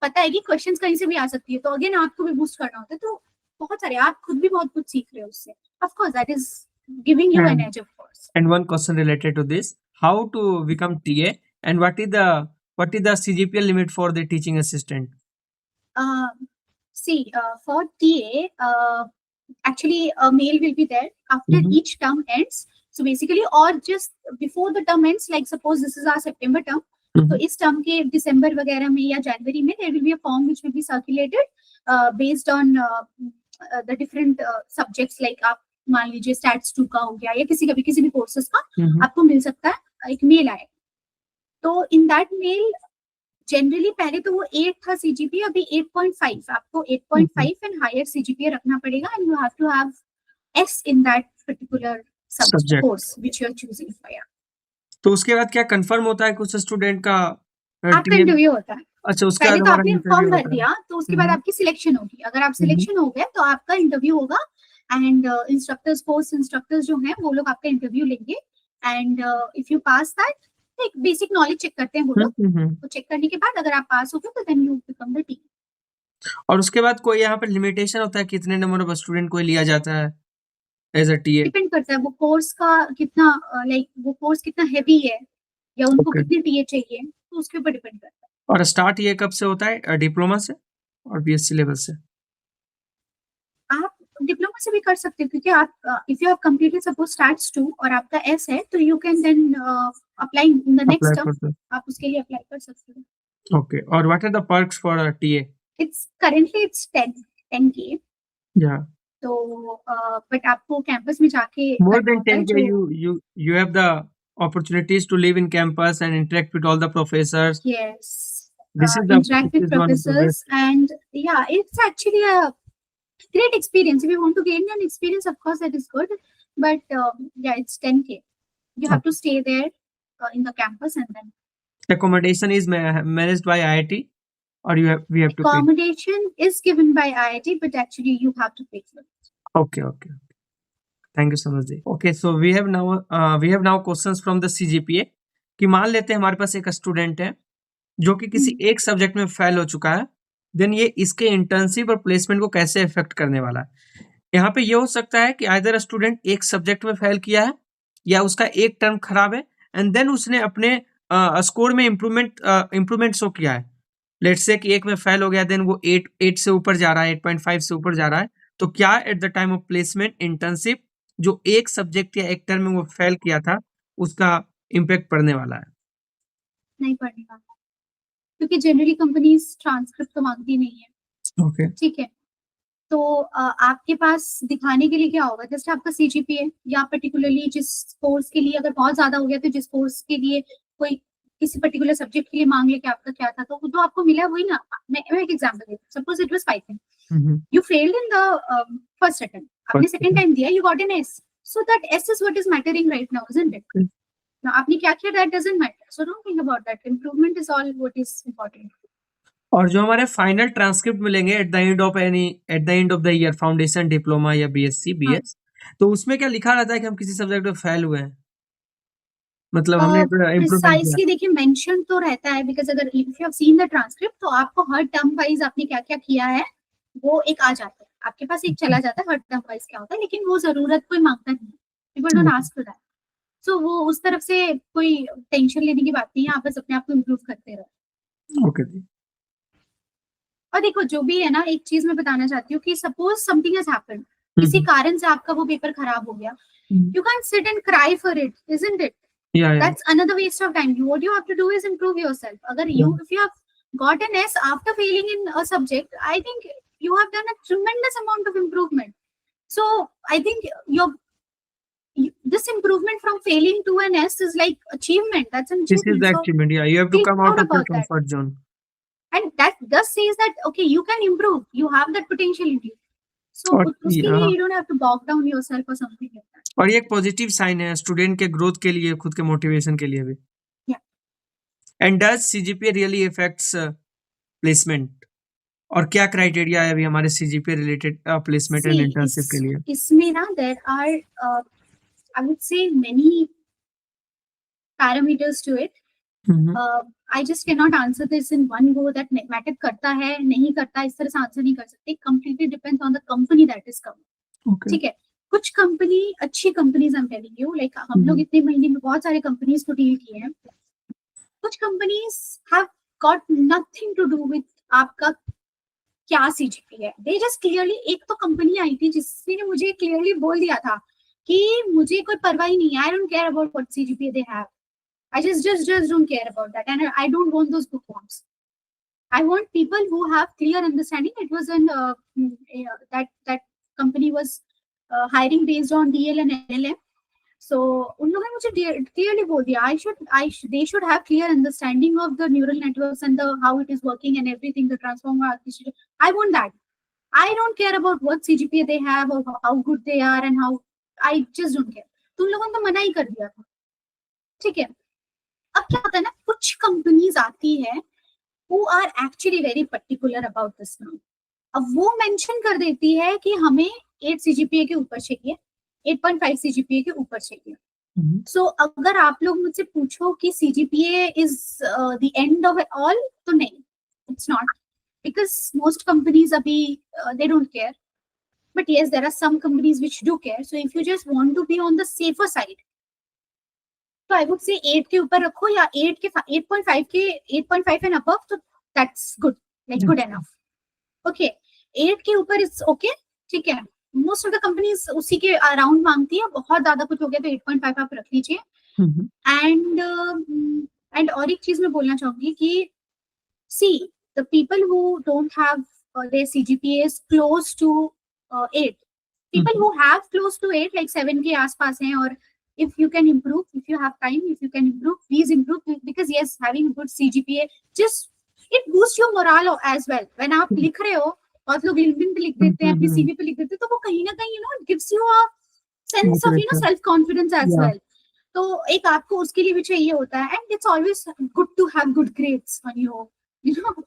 पता है कि क्वेश्चंस कहीं से भी आ सकती है, तो अगेन आपको भी बूस्ट करना होता है. तो बहुत सारे आप खुद भी बहुत कुछ सीख रहे हो उससे. Of course that is giving you an edge, of course. And one question related to this, how to become TA and what is the CGPA limit for the teaching assistant? For TA, actually a mail will be there after each term ends. So basically, or just before the term ends, like suppose this is our September term, तो इस term के दिसंबर वगैरह में या जनवरी में there will be a form which will be circulated based on the different subjects. like आप मान लीजिए स्टैट्स 2 का हो गया या किसी भी कोर्सेज का आपको मिल सकता है, एक मेल आए. तो इन दैट मेल जनरली पहले तो वो 8 था CGPA, अभी 8.5. आपको 8.5 एंड हायर CGPA रखना पड़ेगा, and you have to have S in that particular subject course which you are choosing for. तो उसके बाद क्या कंफर्म होता है कुछ स्टूडेंट का? आपका इंटरव्यू होता है. अच्छा, उसके बाद तो आपने फॉर्म भर दिया, तो उसके बाद आपकी सिलेक्शन होगी. अगर आप सिलेक्शन हो गए तो आपका इंटरव्यू होगा, एंड इंस्ट्रक्टर्स, कोर्स इंस्ट्रक्टर्स जो हैं वो लोग आपका इंटरव्यू लेंगे, and if you pass that, एक बेसिक नॉलेज चेक करते हैं वो लोग. तो चेक करने के बाद अगर आप पास हो गए तो then you become the team. और उसके बाद कोई यहाँ पे लिमिटेशन होता है कितने नंबर ऑफ स्टूडेंट को लिया जाता है एज अ TA? डिपेंड करता है वो कोर्स का कितना, वो कोर्स कितना हेवी है या उनको कितने TA चाहिए, तो उसके ऊपर डिपेंड करता है. और स्टार्ट ये कब से होता है? डिप्लोमा से और BSc लेवल से? आप डिप्लोमा से भी कर सकते हो, क्योंकि आप if you have completed suppose stats 2 और आपका S है, तो you can then apply in the next term. आप उसके लिए अप्लाई कर सकते हो. ओके. और what are the perks for a TA? It's currently 10K. या तो बट आपको कैंपस में जाके more than 10K you have the opportunities to live in campus and interact with all the professors. Yes, this is the interact with professors, and yeah, it's actually a great experience. If you want to gain an experience, of course that is good, but yeah, it's 10K. You have to stay there in the campus, and then accommodation is managed by IIT, or we have to pay? Accommodation is given by IIT, but actually you have to pay for it. Okay. Thank you so much ji. Okay, so we have now questions from the CGPA. कि मान लेते हैं हमारे पास एक student है जो कि किसी एक सब्जेक्ट में फेल हो चुका है, देन ये इसके इंटर्नशिप और प्लेसमेंट को कैसे इफेक्ट करने वाला है. यहाँ पे ये हो सकता है कि आइदर स्टूडेंट एक सब्जेक्ट में फेल किया है या उसका एक टर्म खराब है एंड देन उसने अपने स्कोर में इम्प्रूवमेंट शो किया है. लेट्स से कि एक में फेल हो गया, देन वो 8 से ऊपर जा रहा है, 8.5 से ऊपर जा रहा है, तो क्या at the time of placement internship जो एक सब्जेक्ट या एक टर्म में वो फेल किया था उसका इम्पैक्ट पड़ने वाला है? नहीं पड़ने वाला, क्योंकि जनरली कंपनीज ट्रांसक्रिप्ट तो मांगती नहीं है. ओके. ठीक है, तो आपके पास दिखाने के लिए क्या होगा, जस्ट आपका CGPA, या पर्टिकुलरली जिस कोर्स के लिए अगर बहुत ज्यादा हो गया तो जिस कोर्स के लिए कोई किसी पर्टिकुलर सब्जेक्ट के लिए मांग ले कि आपका क्या था, तो जो आपको मिला वही ना. मैं एक एग्जांपल देती हूँ. Suppose it was Python, you failed in the first attempt, आपने सेकंड टाइम दिया, you got an S, so that S is what is mattering right now, isn't it? Now आपने क्या किया, that doesn't matter, so don't think about that. Improvement is all what is important. और जो हमारे final transcript मिलेंगे eight the end of the year, foundation, diploma या BSc BS, तो उसमें क्या लिखा रहता है कि हम किसी सब्जेक्ट में फेल हुए हैं, मतलब हमने इम्प्रूवमेंट प्रिसाइसली देखिए मेंशन तो रहता है, बिकॉज अगर if you have seen the transcript तो आपको हर टर्म वाइज आपने क्या क्या किया है वो एक आ जाता है, आपके पास एक चला जाता है हर टर्म वाइज क्या होता है, लेकिन वो जरूरत कोई मांगता नहीं, people don't ask for that. So वो उस तरफ से कोई टेंशन लेने की बात नहीं है, आप बस अपने आप को इम्प्रूव करते रहो. ओके. और देखो जो भी है ना, एक चीज मैं बताना चाहती हूँ कि सपोज समथिंग हैज हैपेंड, किसी कारण से आपका वो पेपर खराब हो गया, you can't sit and cry for it, isn't it? Yeah. That's another waste of time. What you have to do is improve yourself. If you have got an S after failing in a subject, I think you have done a tremendous amount of improvement. So I think this improvement from failing to an S is like achievement. That's an achievement. This is the achievement. Yeah, you have to come out of your comfort zone. And that thus says that okay, you can improve. You have that potential in you. So उसके लिए you don't have to bog down yourself or something like that. और ये एक positive sign है student के growth के लिए, खुद के मोटिवेशन के लिए भी. And does CGPA really effects placement, और क्या क्राइटेरिया है अभी हमारे CGPA related placement and internship के लिए? इसमें ना there are I would say many parameters to it. I just cannot answer this in one go that matter करता है नहीं करता, इस तरह से आंसर नहीं कर सकते. Completely depends on the company that is coming. ठीक है, कुछ कंपनी अच्छी companies I am telling you, like हम लोग इतने महीने में बहुत सारे कंपनीज को डील किए हैं. कुछ companies have got nothing to do with आपका क्या CGPA है. दे जस्ट क्लियरली, एक तो कंपनी आई थी जिसने मुझे क्लियरली बोल दिया था कि मुझे कोई परवाह ही नहीं है, I don't care about what CGPA they have. I just don't care about that, and I don't want those bookworms. I want people who have clear understanding. It was that company was hiring based on DL and LLM. So उन लोगों ने मुझे clearly बोल दिया they should have clear understanding of the neural networks and how it is working and everything, the transformer architecture. I want that. I don't care about what CGPA they have or how good they are and how. I just don't care. तुम लोगों ने तो मना ही कर दिया था. ठीक है, अब क्या होता है ना, कुछ कंपनीज आती है who are actually very particular about this now. अब वो मेंशन कर देती है कि हमें 8 CGPA के ऊपर चाहिए, 8.5 CGPA के ऊपर चाहिए. So अगर आप लोग मुझसे पूछो कि CGPA is the end of it all, तो नहीं, it's not, because most companies अभी they don't care, but yes, there are some companies which do care. So if you just want to be on the safer side, तो आई would से 8 के ऊपर रखो, या 8 के 8.5 के 8.5 एंड अबव, तो that's good, like good enough. Okay, 8 के ऊपर इट्स ओके. ठीक है, मोस्ट ऑफ द कंपनीज उसी के अराउंड मांगती है. बहुत ज्यादा कुछ हो गया तो 8.5 आप रख लीजिए. एंड और एक चीज मैं बोलना चाहूंगी कि see the people who don't have their CGPAs close to 8, people who have close to 8 like 7 के आसपास हैं, और if you can improve, if you have time, if you can improve, please improve, because yes, having a good CGPA just it boosts your morale as well. When आप लिख रहे हो, बहुत लोग LinkedIn पे लिख देते हैं, अपनी CV पे लिख देते हैं, तो वो कहीं ना कहीं it gives you a sense of self confidence as well. तो एक आपको उसके लिए भी चाहिए होता है, and it's always good to have good grades on your you know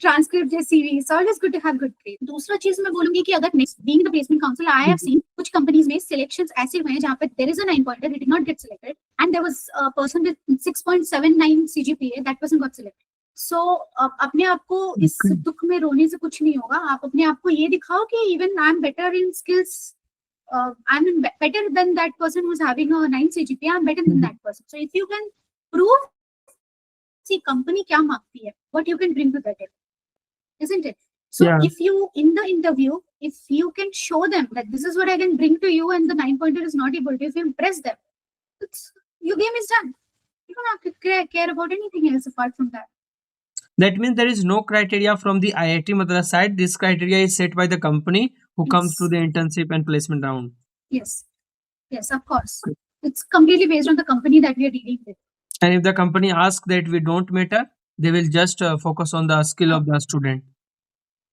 transcript या CV. It's always good to have good grade. दूसरा चीज मैं बोलूंगी कि अगर next being the placement council, I have seen कुछ कंपनीज में सिलेक्शंस ऐसे हुए हैं जहां पे there is a 9 pointer, did not get selected, and there was a person with 6.79 CGPA, that person got selected. सो अपने आप को इस दुख में रोने से कुछ नहीं होगा. आप अपने आप को ये दिखाओ कि even I am better in skills, I'm better than that person who's having a 9 CGPA. I'm better than that person. So if you can prove, see, company kya मांगती है, what you can bring to the table, isn't it? So if you, in the interview, if you can show them that this is what I can bring to you, and the 9 pointer is not able to, if you impress them, your game is done. You don't have to care about anything else apart from that. That means there is no criteria from the IIT Madras side. This criteria is set by the company who comes to the internship and placement round. Yes, of course. It's completely based on the company that we are dealing with. And if the company asks that we don't matter, they will just focus on the skill of the student.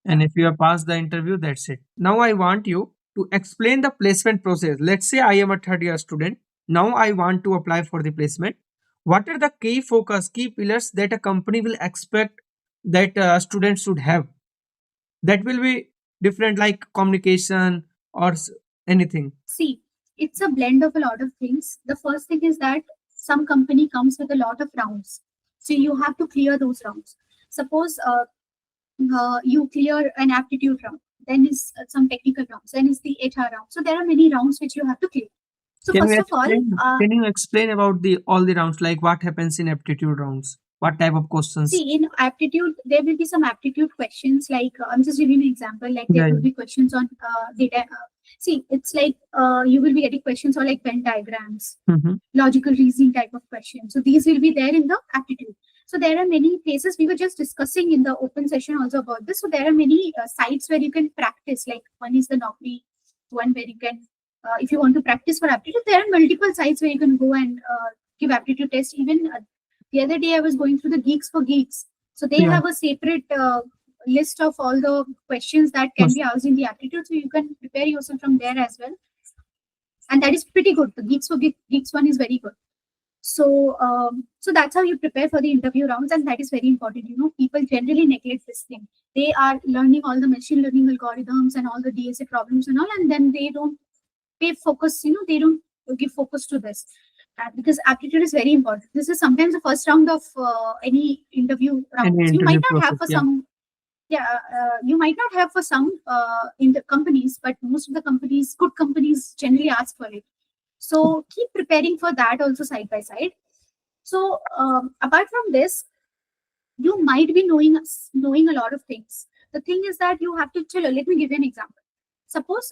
And if you have passed the interview, that's it. Now I want you to explain the placement process. Let's say I am a third year student. Now I want to apply for the placement. What are the key pillars that a company will expect that students should have? That will be different, like communication or anything. See, it's a blend of a lot of things. The first thing is that some company comes with a lot of rounds, so you have to clear those rounds. Suppose you clear an aptitude round, then is some technical rounds, then is the HR round. So there are many rounds which you have to clear. So Can first of all, can you explain about all the rounds, like what happens in aptitude rounds? What type of questions? See, in aptitude, there will be some aptitude questions. Like I'm just giving an example. Like there will be questions on data. See, it's like you will be getting questions on like Venn diagrams, logical reasoning type of questions. So these will be there in the aptitude. So there are many places. We were just discussing in the open session also about this. So there are many sites where you can practice. Like one is the Naukri, one where you can, if you want to practice for aptitude, there are multiple sites where you can go and give aptitude test. Even the other day I was going through the Geeks for Geeks. So they have a separate list of all the questions that can be asked in the aptitude. So you can prepare yourself from there as well. And that is pretty good. The Geeks for Geeks one is very good. So so that's how you prepare for the interview rounds, and that is very important. You know, people generally neglect this thing. They are learning all the machine learning algorithms and all the DSA problems and all, and then they don't pay focus, you know, they don't give focus to this. Because aptitude is very important. This is sometimes the first round of any interview round. You might not have for some, you might not have for some in the companies, but most of the companies, good companies, generally ask for it. So keep preparing for that also side by side. So apart from this, you might be knowing a lot of things. The thing is that you have to let me give you an example. Suppose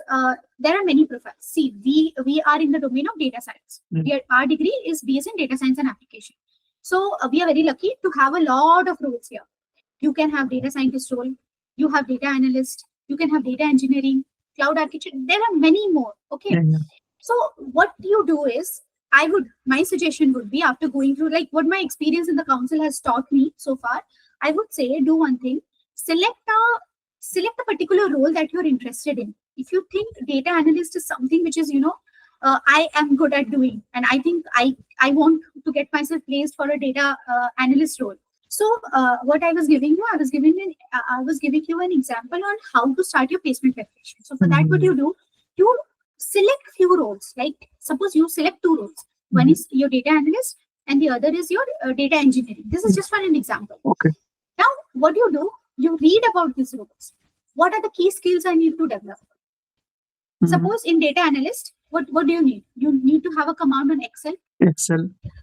there are many profiles. See, we are in the domain of data science. Our degree is BS in data science and application. So we are very lucky to have a lot of roles here. You can have data scientist role, you have data analyst, you can have data engineering, cloud architect. There are many more. Okay. So what you do is, my suggestion would be, after going through like what my experience in the council has taught me so far, I would say do one thing: select a particular role that you're interested in. If you think data analyst is something which is, you know, I am good at doing, and I think I want to get myself placed for a data analyst role. So what I was giving you, I was giving you an example on how to start your placement preparation. So for that, what you do, you select few roles. Like suppose you select 2 roles. One is your data analyst and the other is your data engineering. This is just for an example. Okay. Now what you do, you read about these roles. What are the key skills I need to develop? Suppose in data analyst, what do you need? You need to have a command on Excel.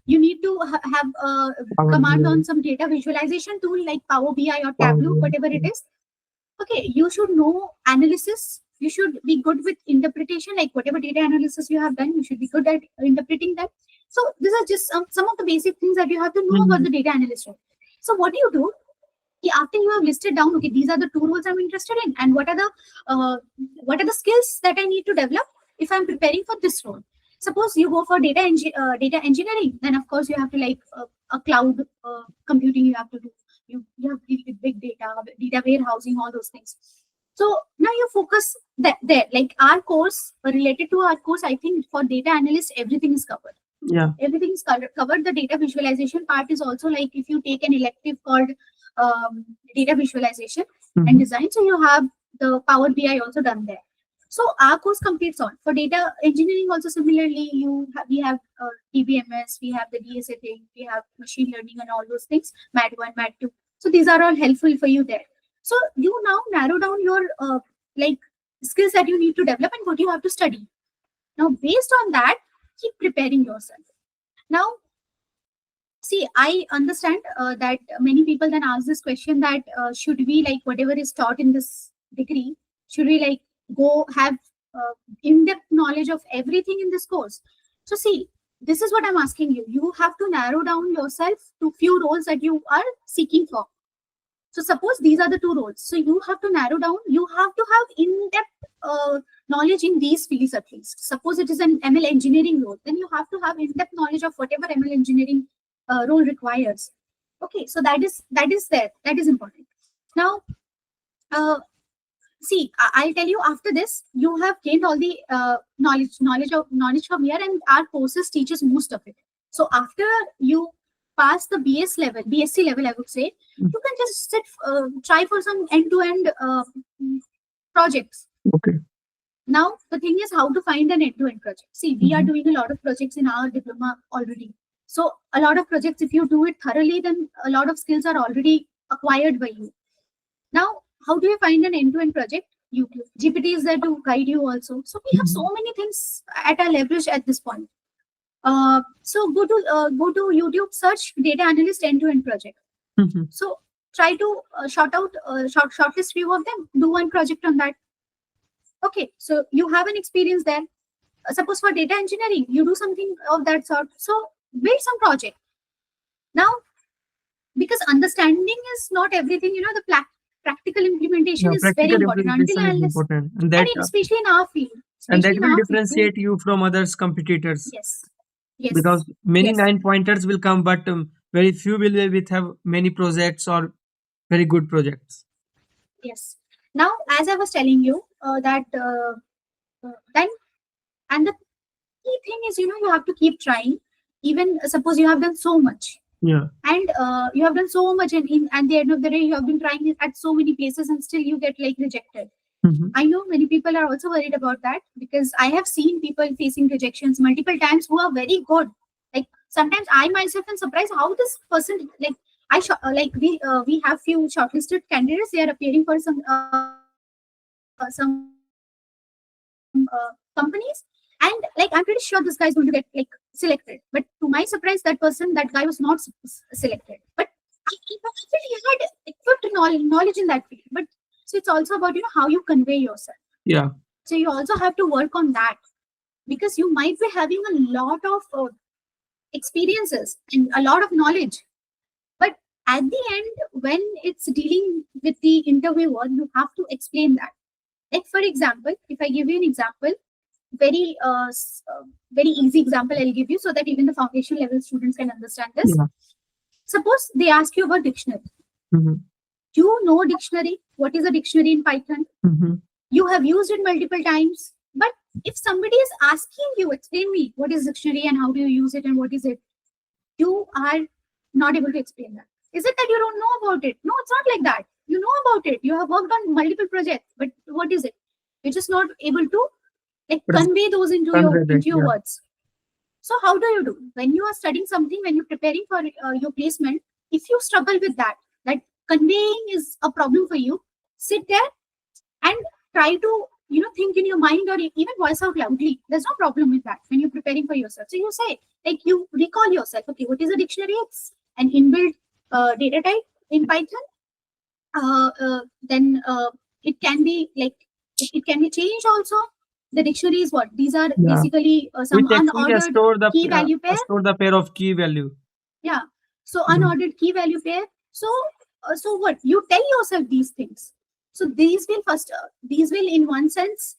You need to have a command on some data visualization tool like Power BI or Tableau, whatever it is. Okay, you should know analysis. You should be good with interpretation, like whatever data analysis you have done, you should be good at interpreting that. So these are just some of the basic things that you have to know about the data analyst role. So what do you do? After you have listed down, okay, these are the 2 roles I'm interested in, and what are the skills that I need to develop if I'm preparing for this role. Suppose you go for data engineering, then of course you have to like a cloud computing you have to do. You have to deal with big data warehousing, all those things. So now you focus there. Like our course, related to our course, I think for data analyst, everything is covered. Yeah. Everything is covered. The data visualization part is also like if you take an elective called data visualization and design, so you have the Power BI also done there. So our course completes all. For data engineering also similarly, we have DBMS, we have the DSA thing, we have machine learning and all those things, MAD 1, MAD 2. So these are all helpful for you there. So you now narrow down your like skills that you need to develop and what you have to study. Now, based on that, keep preparing yourself. Now, see, I understand that many people then ask this question that should we, like, whatever is taught in this degree, should we like go have in-depth knowledge of everything in this course? So see, this is what I'm asking you. You have to narrow down yourself to few roles that you are seeking for. So suppose these are the two roles. So you have to narrow down. You have to have in-depth knowledge in these fields at least. Suppose it is an ML engineering role, then you have to have in-depth knowledge of whatever ML engineering role requires. Okay, so that is there. That is important. Now, see, I'll tell you after this, you have gained all the knowledge from here, and our courses teaches most of it. So after you pass the BSc level, I would say, you can just try for some end-to-end projects. Okay. Now, the thing is how to find an end-to-end project. See, we are doing a lot of projects in our diploma already. So a lot of projects, if you do it thoroughly, then a lot of skills are already acquired by you. Now, how do you find an end-to-end project? YouTube. GPT is there to guide you also. So we have so many things at our leverage at this point. So go to YouTube, search data analyst end-to-end project. So try to shortlist few of them, do one project on that. Okay, so you have an experience there. Suppose for data engineering, you do something of that sort. So build some project. Now, because understanding is not everything, the practical implementation is very important. And especially in our field. And that will differentiate you from others competitors. Yes. Because many 9-pointers will come, but very few will have many projects or very good projects. Yes. Now, as I was telling you, that then, and the key thing is, you have to keep trying. Even suppose you have done so much. Yeah. And you have done so much, and at the end of the day, you have been trying it at so many places, and still you get like rejected. I know many people are also worried about that, because I have seen people facing rejections multiple times who are very good. Like sometimes I myself am surprised how this person, like we have few shortlisted candidates. They are appearing for some companies, and like I'm pretty sure this guy is going to get like selected. But to my surprise, that guy was not selected. But I actually had equipped knowledge in that field. But so it's also about how you convey yourself. Yeah. So you also have to work on that, because you might be having a lot of experiences and a lot of knowledge, but at the end, when it's dealing with the interviewer, you have to explain that. Like for example, if I give you an example, very easy example I'll give you, so that even the foundation level students can understand this. Yeah. Suppose they ask you about dictionary. You know dictionary. What is a dictionary in Python? You have used it multiple times. But if somebody is asking you, explain me what is dictionary and how do you use it and what is it, you are not able to explain that. Is it that you don't know about it? No, it's not like that. You know about it. You have worked on multiple projects, but what is it? You're just not able to convey those into your words. So how do you do? When you are studying something, when you're preparing for your placement, if you struggle with that conveying is a problem for you, sit there and try to think in your mind, or even voice out loudly. There's no problem with that when you're preparing for yourself. So you say, you recall yourself, okay, what is a dictionary? It's an inbuilt data type in Python. Then it can be it can be changed also. The dictionary is what? These are basically some unordered key value pair. Store the pair of key value. Yeah. So unordered key value pair. So what? You tell yourself these things. So these will in one sense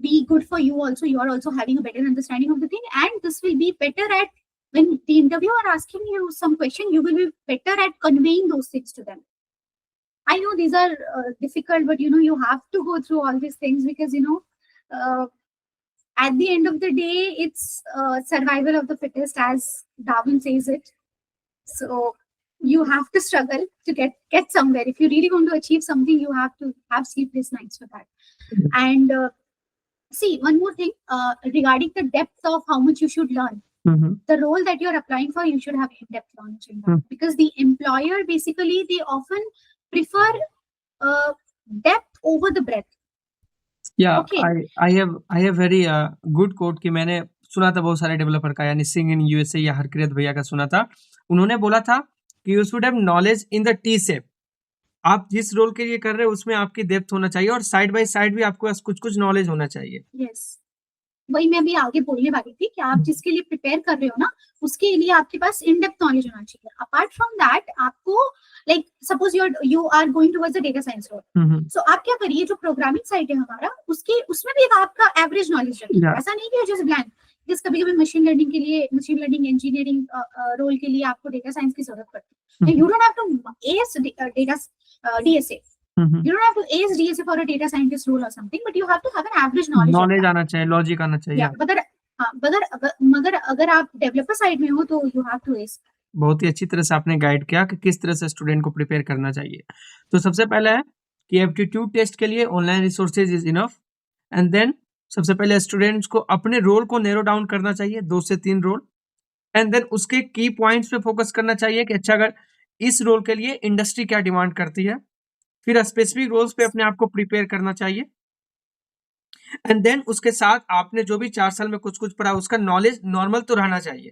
be good for you also. You are also having a better understanding of the thing, and this will be better at when the interviewer asking you some question, you will be better at conveying those things to them. I know these are difficult, but you have to go through all these things, because at the end of the day, it's survival of the fittest, as Darwin says it. So you have to struggle to get somewhere. If you really want to achieve something, you have to have sleepless nights for that. And see, one more thing regarding the depth of how much you should learn. The role that you're applying for, you should have in-depth knowledge in that. Because the employer, basically, they often prefer depth over the breadth. Yeah, Okay. I have very good quote कि मैंने सुना था बहुत सारे developer का, यानी सिंग in USA या हरकिरत भैया का सुना था. उन्होंने बोला था कि you should have knowledge in the T shape. आप जिस रोल के लिए कर रहे हो उसमें आपकी डेप्थ होना चाहिए और साइड बाय साइड भी आपके पास कुछ नॉलेज होना चाहिए. यस, वही मैं भी आगे बोलने वाली थी कि आप जिसके लिए प्रिपेयर कर रहे हो ना, उसके लिए आपके पास इन डेप्थ नॉलेज होना चाहिए. अपार्ट फ्रॉम दैट, आपको like suppose you are going towards the data science role, so आप क्या करिए, जो प्रोग्रामिंग साइड है हमारा, उसमें भी आपका एवरेज नॉलेज रखिए. ऐसा नहीं कि जस्ट ब्लैंक. कभी कभी मशीन लर्निंग इंजीनियरिंग रोल के लिए आपको डेटा साइंस की जरूरत पड़ती है. You don't have to ace data DSA. You don't have to ace DSA for a data scientist role or something, but you have to have an average knowledge आना चाहिए, logic आना चाहिए. मगर अगर आप डेवलपर साइड में हो तो you have to ace. बहुत ही अच्छी तरह से आपने गाइड किया कि किस तरह से स्टूडेंट को प्रिपेयर करना चाहिए. तो सबसे पहले है कि एप्टीट्यूड टेस्ट के लिए online resources is enough. And then सबसे पहले स्टूडेंट्स को अपने रोल को नैरो डाउन करना चाहिए, 2 से 3 रोल. एंड देन उसके की पॉइंट्स पे फोकस करना चाहिए कि अच्छा, अगर इस रोल के लिए इंडस्ट्री क्या डिमांड करती है. फिर स्पेसिफिक रोल्स पे अपने आप को प्रिपेयर करना चाहिए. एंड देन उसके साथ आपने जो भी 4 साल में कुछ पढ़ा उसका नॉलेज नॉर्मल तो रहना चाहिए,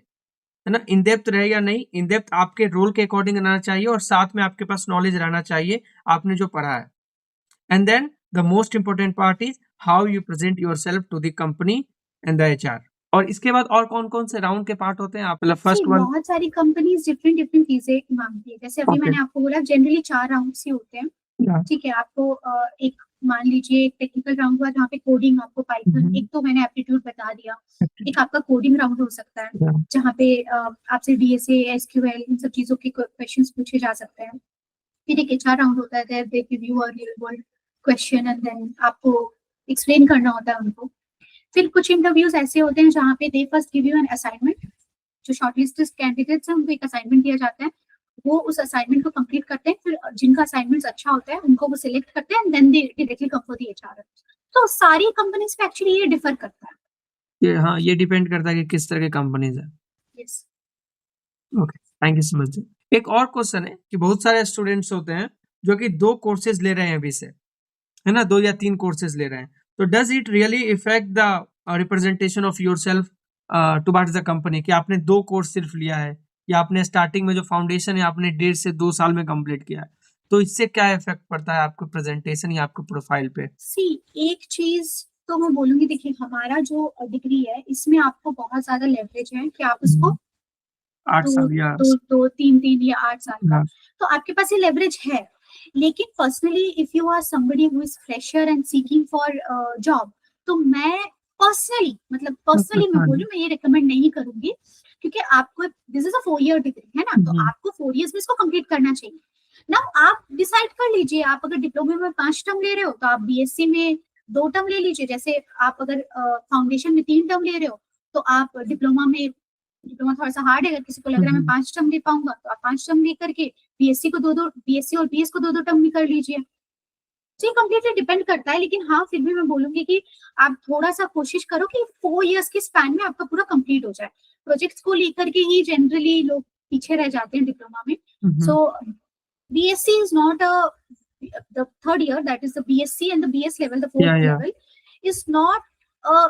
है ना. इन डेप्थ रहे या नहीं, इन डेप्थ आपके रोल के अकॉर्डिंग रहना चाहिए और साथ में आपके पास नॉलेज रहना चाहिए आपने जो पढ़ा है. And then the most important part is how you present yourself to the company and the HR. और इसके बाद और कौन से राउंड के पार्ट होते हैं? आप मतलब फर्स्ट वन, बहुत सारी कंपनीज डिफरेंट चीजें मांगती है. जैसे अभी मैंने आपको बोला, जनरली 4 राउंड्स ही होते हैं. ठीक है, आपको एक मान लीजिए एक टेक्निकल राउंड हुआ जहाँ पे कोडिंग, आपको पाइथन, एक तो मैंने एप्टीट्यूड बता दिया. एक आपका कोडिंग राउंड हो सकता है जहाँ पे आपसे DSA, SQL, इन सब चीजों के क्वेश्चंस पूछे जा सकते हैं. फिर एक HR राउंड होता है, they give you a real world question and then आपको एक्सप्लेन करना होता है उनको. फिर कुछ इंटरव्यूज ऐसे होते हैं जहाँ पे they first give you an assignment. जो शॉर्टलिस्टेड कैंडिडेट्स हैं उनको एक असाइनमेंट दिया जाता है, वो उस असाइनमेंट को कंप्लीट करते हैं. फिर जिनका असाइनमेंट अच्छा होता है उनको वो सिलेक्ट करते हैं, then they directly come for the HR. तो सारी कंपनीज पे एक्चुअली ये डिफर करता है. ये डिपेंड करता है कि किस तरह की कंपनीज है. Yes, okay, thank you so much. एक और क्वेश्चन है कि बहुत सारे स्टूडेंट्स होते हैं जो कि 2 कोर्सेज ले रहे हैं अभी से, है ना, 2 या 3 कोर्सेज ले रहे हैं. तो does it really effect the representation of yourself towards the company कि आपने 2 कोर्स सिर्फ लिया है या आपने स्टार्टिंग में जो फाउंडेशन है आपने 1.5 से 2 साल में कंप्लीट किया है, तो इससे क्या इफेक्ट पड़ता है आपके प्रेजेंटेशन या आपके प्रोफाइल पे? सी, एक चीज तो मैं बोलूंगी, देखिए हमारा जो डिग्री है इसमें आपको बहुत ज्यादा लेवरेज है कि आप उसको 8 साल या 3 या 8 साल का, तो आपके पास ये लेवरेज है. लेकिन personally if you are somebody who is fresher and seeking for job, तो मैं पर्सनली मैं बोलूं, मैं ये रिकमेंड नहीं करूंगी, क्योंकि आपको this is a 4 year degree है ना, तो आपको 4 इयर्स में इसको कंप्लीट करना चाहिए ना. आप डिसाइड कर लीजिए, आप अगर डिप्लोमा में 5 टर्म ले रहे हो तो आप BSc में 2 टर्म ले लीजिए. जैसे आप अगर फाउंडेशन में 3 टर्म ले रहे हो तो आप डिप्लोमा थोड़ा सा हार्ड है, अगर किसी को लग रहा है मैं 5 टर्म दे पाऊंगा तो आप 5 टर्म लेकर के BSc और BS को 2 टर्म भी कर लीजिए. तो ये कम्प्लीटली डिपेंड करता है. लेकिन हाँ, फिर भी मैं बोलूंगी कि आप थोड़ा सा कोशिश करो कि 4 इयर्स के स्पैन में आपका पूरा कंप्लीट हो जाए. प्रोजेक्ट्स को लेकर के ही जनरली लोग पीछे रह जाते हैं डिप्लोमा में. सो BSc is not the 3rd year, that is the BSc and the BS level, the 4th level is not a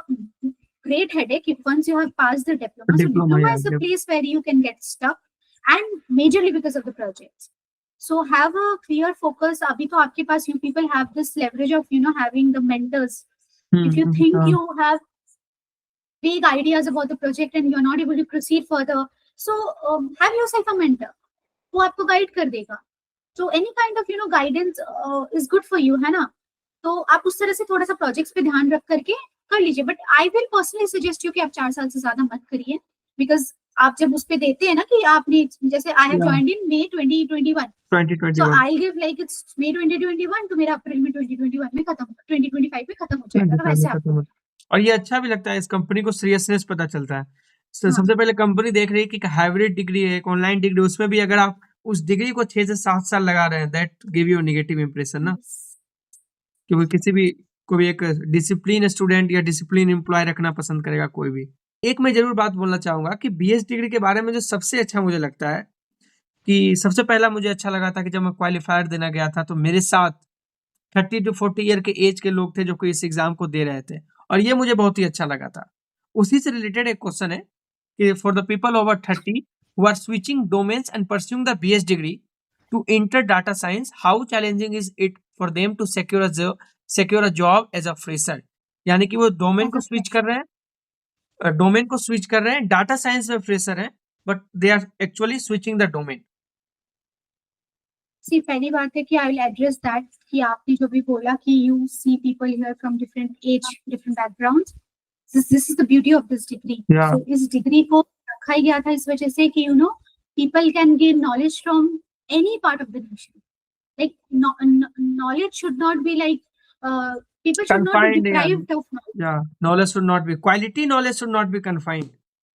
great headache if once you have passed the diploma. So diploma is the place where you can get stuck, and majorly because of the projects. So have a clear focus. Abhi to aapke paas you people have this leverage of having the mentors. If you think you have vague ideas about the project and you're not able to proceed further, so have yourself a mentor who aapko guide kar dega. So any kind of guidance is good for you, है ना. तो आप उस तरह से थोड़ा सा projects पे ध्यान रख करके कर लीजिए. But I will personally suggest you कि आप 4 साल से ज्यादा मत करिए, बिकॉज आप जब उस पे देते हैं ना कि आपने, जैसे I have joined in May 2021, so I'll give like it's May 2021 तो मेरा अप्रैल में 2021 में खत्म, 2025 में खत्म हो जाएगा. तो वैसे आप और ये अच्छा भी लगता है, इस कंपनी को सीरियसनेस पता चलता है। हाँ। सबसे पहले कंपनी देख रही है कि एक हाइब्रिड डिग्री है, एक ऑनलाइन डिग्री, उसमें भी अगर आप उस डिग्री को 6 से 7 साल लगा रहे हैं, that give you negative impression ना, Yes. क्योंकि किसी भी को भी एक डिसिप्लिन स्टूडेंट या डिसिप्लिन एम्प्लॉय रखना पसंद करेगा कोई भी। एक मैं जरूर बात बोलना चाहूंगा कि बीएस डिग्री के बारे में जो सबसे अच्छा मुझे लगता है कि सबसे पहला मुझे अच्छा लगा था कि जब मैं क्वालिफायर देना गया था तो मेरे साथ 30 टू 40 ईयर के एज के लोग थे जो कि इस एग्जाम को दे रहे थे, और ये मुझे बहुत ही अच्छा लगा था। उसी से रिलेटेड एक क्वेश्चन है कि for the people over 30 who are switching domains and pursuing the BS degree to enter data science, how challenging is it for them to secure a job as a fresher? यानी कि वो domain As को a switch fresher. कर रहे हैं, domain को switch कर रहे हैं, डाटा साइंस में फ्रेशर हैं, but they are actually switching the domain. See पहली बात है कि आई विल एड्रेस दैट कि आपने जो भी बोला कि you see people here from different age, different backgrounds, this is the beauty of this degree. या सो इस डिग्री को रखा ही गया था इस वजह से कि people can gain knowledge from any part of the nation. Like knowledge should not be like people should not be confined, deprived of knowledge. yeah, knowledge should not be, quality knowledge should not be confined,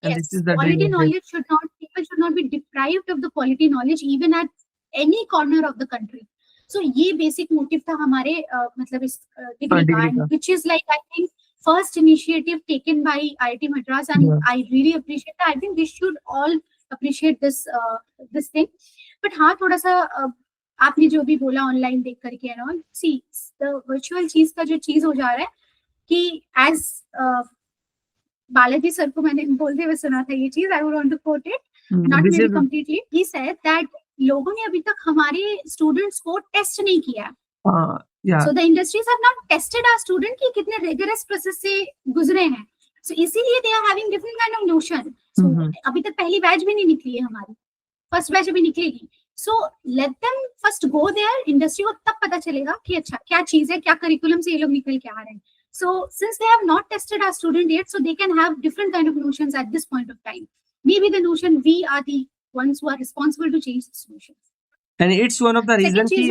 and this Yes, is the dream quality of this. knowledge should not, people should not be deprived of the quality knowledge even at any corner of the country. So ये basic motive था हमारे मतलब इस degree का, degree का, and which is like I think first initiative taken by IIT Madras, and yeah. I really appreciate that. I think we should all appreciate this thing. But हाँ थोड़ा सा आपने जो भी बोला ऑनलाइन देख करके and all, see the virtual चीज का जो चीज हो जा रहा है कि एज बालाजी सर को मैंने बोलते हुए सुना था ये चीज, I would want to quote it, not maybe completely, he said that लोगों ने अभी तक हमारे स्टूडेंट्स को टेस्ट नहीं किया। So the industries have not tested our student कि कितने रिगरस प्रोसेस से गुजरे हैं, सो इसीलिए they are having different kind of notion. So अभी तक पहली बैच भी नहीं निकली है हमारी, फर्स्ट बैच अभी निकलेगी। So let them first go there, industry को तब पता चलेगा कि अच्छा क्या चीज है, क्या करिकुलम से ये लोग निकल के आ रहे हैं। So since they have not tested our student yet, so they can have different kind of notions at this point of time. Maybe the notion we are the ones who are responsible to change this notion. And it's one of the reason कि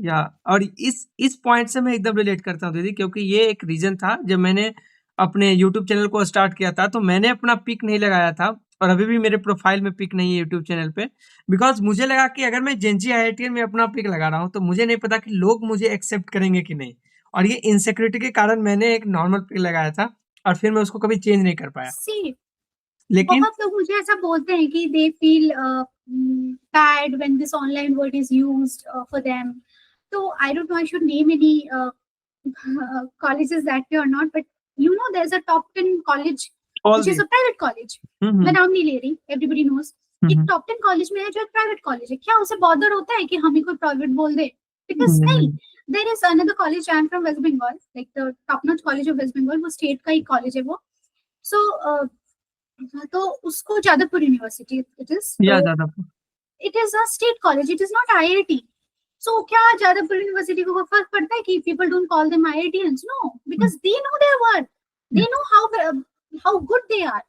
या और इस point से मैं एकदम relate करता हूँ दीदी, क्योंकि ये एक रीजन था जब मैंने अपने YouTube चैनल को स्टार्ट किया था तो मैंने अपना पिक नहीं लगाया था, और अभी भी मेरे प्रोफाइल में पिक नहीं है यूट्यूब चैनल पे, बिकॉज मुझे लगा कि अगर मैं जेनजी आईआईटीएन में अपना पिक लगा रहा हूँ तो मुझे नहीं पता कि लोग मुझे एक्सेप्ट करेंगे कि नहीं, और ये इनसिक्योरिटी के कारण मैंने एक नॉर्मल पिक लगाया था और फिर मैं उसको कभी चेंज नहीं कर पाया। लेकिन बहुत लोग मुझे ऐसा बोलते हैं कि they feel bad when this online word is used for them, तो I don't know I should name any colleges that way or not, but there's a top 10 college which is a private college. मैं नाम नहीं ले रही, everybody knows. एक top 10 college में है जो एक private college है, क्या उसे बॉदर होता है कि हमें कोई private बोल दे? Because नहीं, there is another college, I am from West Bengal, like the top notch college of West Bengal, वो state का ही college है वो, so तो उसको Jadavpur university it is, it is a state college, it is not IIT. So क्या Jadavpur university को फर्क पड़ता है कि people don't call them IITians? No, because they know their worth, they know how good they are.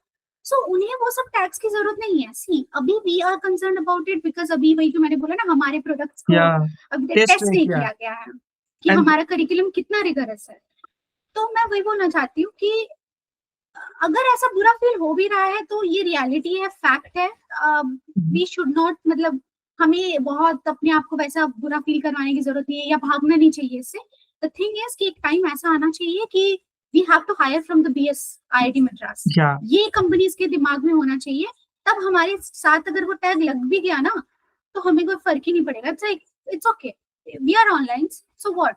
So उन्हें वो सब tax की जरूरत नहीं है। सी अभी we are concerned about it because अभी वही जो मैंने बोला ना, हमारे प्रोडक्ट्स को अभी तक टेस्ट नहीं किया गया है कि हमारा करिकुलम कितना रिगरस है। तो मैं वही बोलना चाहती हूँ कि अगर ऐसा बुरा फील हो भी रहा है तो ये रियलिटी है, फैक्ट है। वी शुड नॉट, मतलब हमें बहुत अपने आप को वैसा बुरा फील करवाने की जरूरत नहीं है या भागना नहीं चाहिए इससे। द थिंग इज कि एक टाइम ऐसा आना चाहिए कि we have to hire from the BS IIT Madras, ये कंपनीज के दिमाग में होना चाहिए। तब हमारे साथ अगर वो टैग लग भी गया ना तो हमें कोई फर्क ही नहीं पड़ेगा। It's okay, we are online, so what,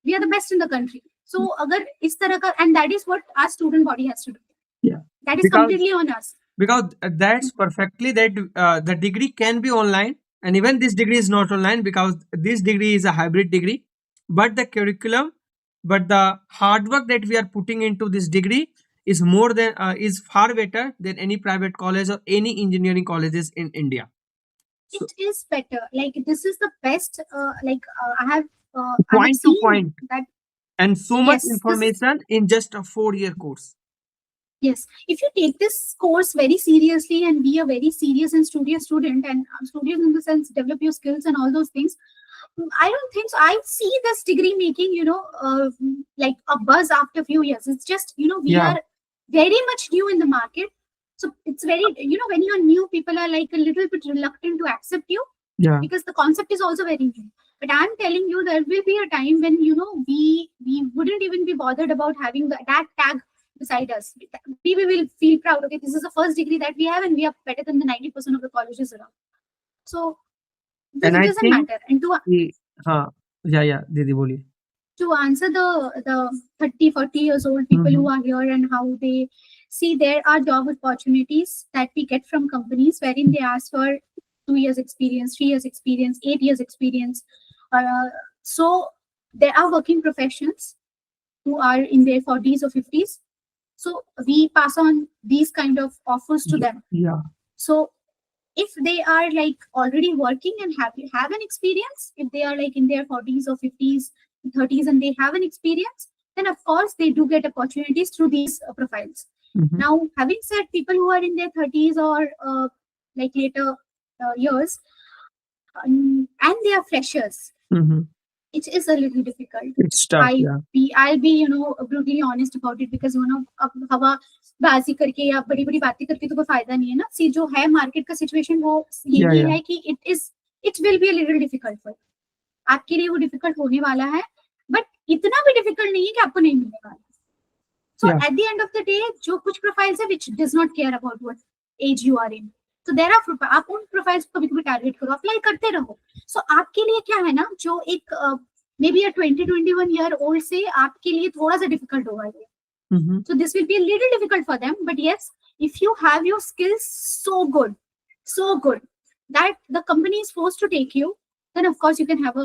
we are the best in the country. So अगर इस तरह का, and that is what our student body has to do, that is completely on us, because that's perfectly that the degree can be online, and even this degree is not online because this degree is a hybrid degree, but the curriculum, but the hard work that we are putting into this degree is more than is far better than any private college or any engineering colleges in India. So, it is better, like this is the best, I have point to point that, and so much information in just a 4-year course. Yes, if you take this course very seriously and be a very serious and studious student, and studious in the sense develop your skills and all those things, I don't think so. I see this degree making, like a buzz after a few years. It's just, we Yeah, are very much new in the market. So it's very, when you're new, people are like a little bit reluctant to accept you yeah, because the concept is also very new. But I'm telling you, there will be a time when, we wouldn't even be bothered about having that tag beside us. We will feel proud. Okay, this is the first degree that we have, and we are better than the 90% of the colleges around. So this and I doesn't think matter. And कि हाँ, या दीदी बोलिए. to answer the 30-40 years old people who are here and how they see, there are job opportunities that we get from companies wherein they ask for 2 years experience, 3 years experience, 8 years experience. So there are working professions who are in their 40s or 50s, so we pass on these kind of offers to them. Yeah, So if they are like already working and have an experience, if they are like in their 40s or 50s, 30s, and they have an experience, then of course they do get opportunities through these profiles. Now, having said, people who are in their 30s or like later years, and they are freshers, it is a little difficult. it's tough. I'll be brutally honest about it, because अब हवाबाजी करके या बड़ी बड़ी बातें करके तो कोई फायदा नहीं है ना. सी जो है मार्केट का सिचुएशन वो यही है कि it will be a little difficult for आपके लिए. वो डिफिकल्ट होने वाला है, बट इतना भी डिफिकल्ट नहीं है कि आपको नहीं मिलने वाला. So at the end of the day, जो कुछ प्रोफाइल्स है which does not care about what age you are in, तो देयर आर, आप उन प्रोफाइल्स को कभी-कभी टारगेट करो, अप्लाई करते रहो. सो आपके लिए क्या है ना, जो एक may be a 20-21 year old से आपके लिए थोड़ा सा डिफिकल्ट होगा ये. So this will be a little difficult for them, but yes, if you have your skills so good that the company is forced to take you, then of course you can have a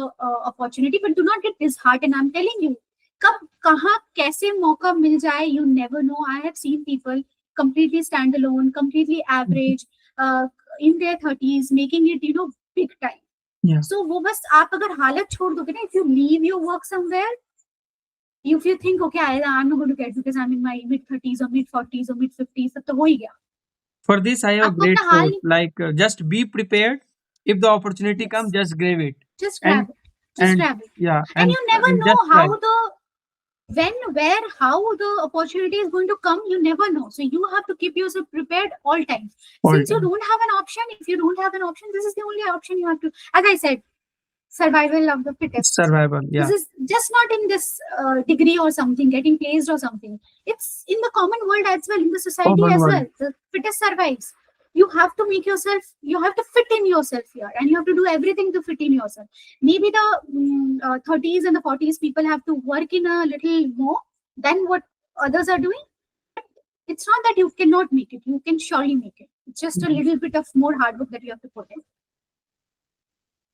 opportunity. But do not get disheartened. I'm telling you, कब कहाँ कैसे मौका मिल जाए, you never know. I have seen people completely standalone, completely average, in their 30s, making it big time. So वो बस आप अगर हालत छोड़ दोगे ना, if you leave your work somewhere, if you think, okay, I'm not going to get because I'm in my mid 30s or mid 40s or mid 50s, तब तो हो ही गया. For this, I have a आपको great अपना हाल quote. Like, just be prepared. If the opportunity comes, just grab it. just grab it. Just grab it. Yeah, And you never know just how try. how the opportunity is going to come. You never know. So you have to keep yourself prepared all times. All Since you time. don't have an option, if you don't have an option, this is the only option you have to. As I said, survival of the fittest. Survival. Yeah. This is just not in this degree or something, getting placed or something. It's in the common world as well, in the society Common as world. well. The fittest survives. You have to make yourself, you have to fit in yourself here, and you have to do everything to fit in yourself. Maybe the 30s and the 40s people have to work in a little more than what others are doing. It's not that you cannot make it. You can surely make it. It's just a little bit of more hard work that you have to put in.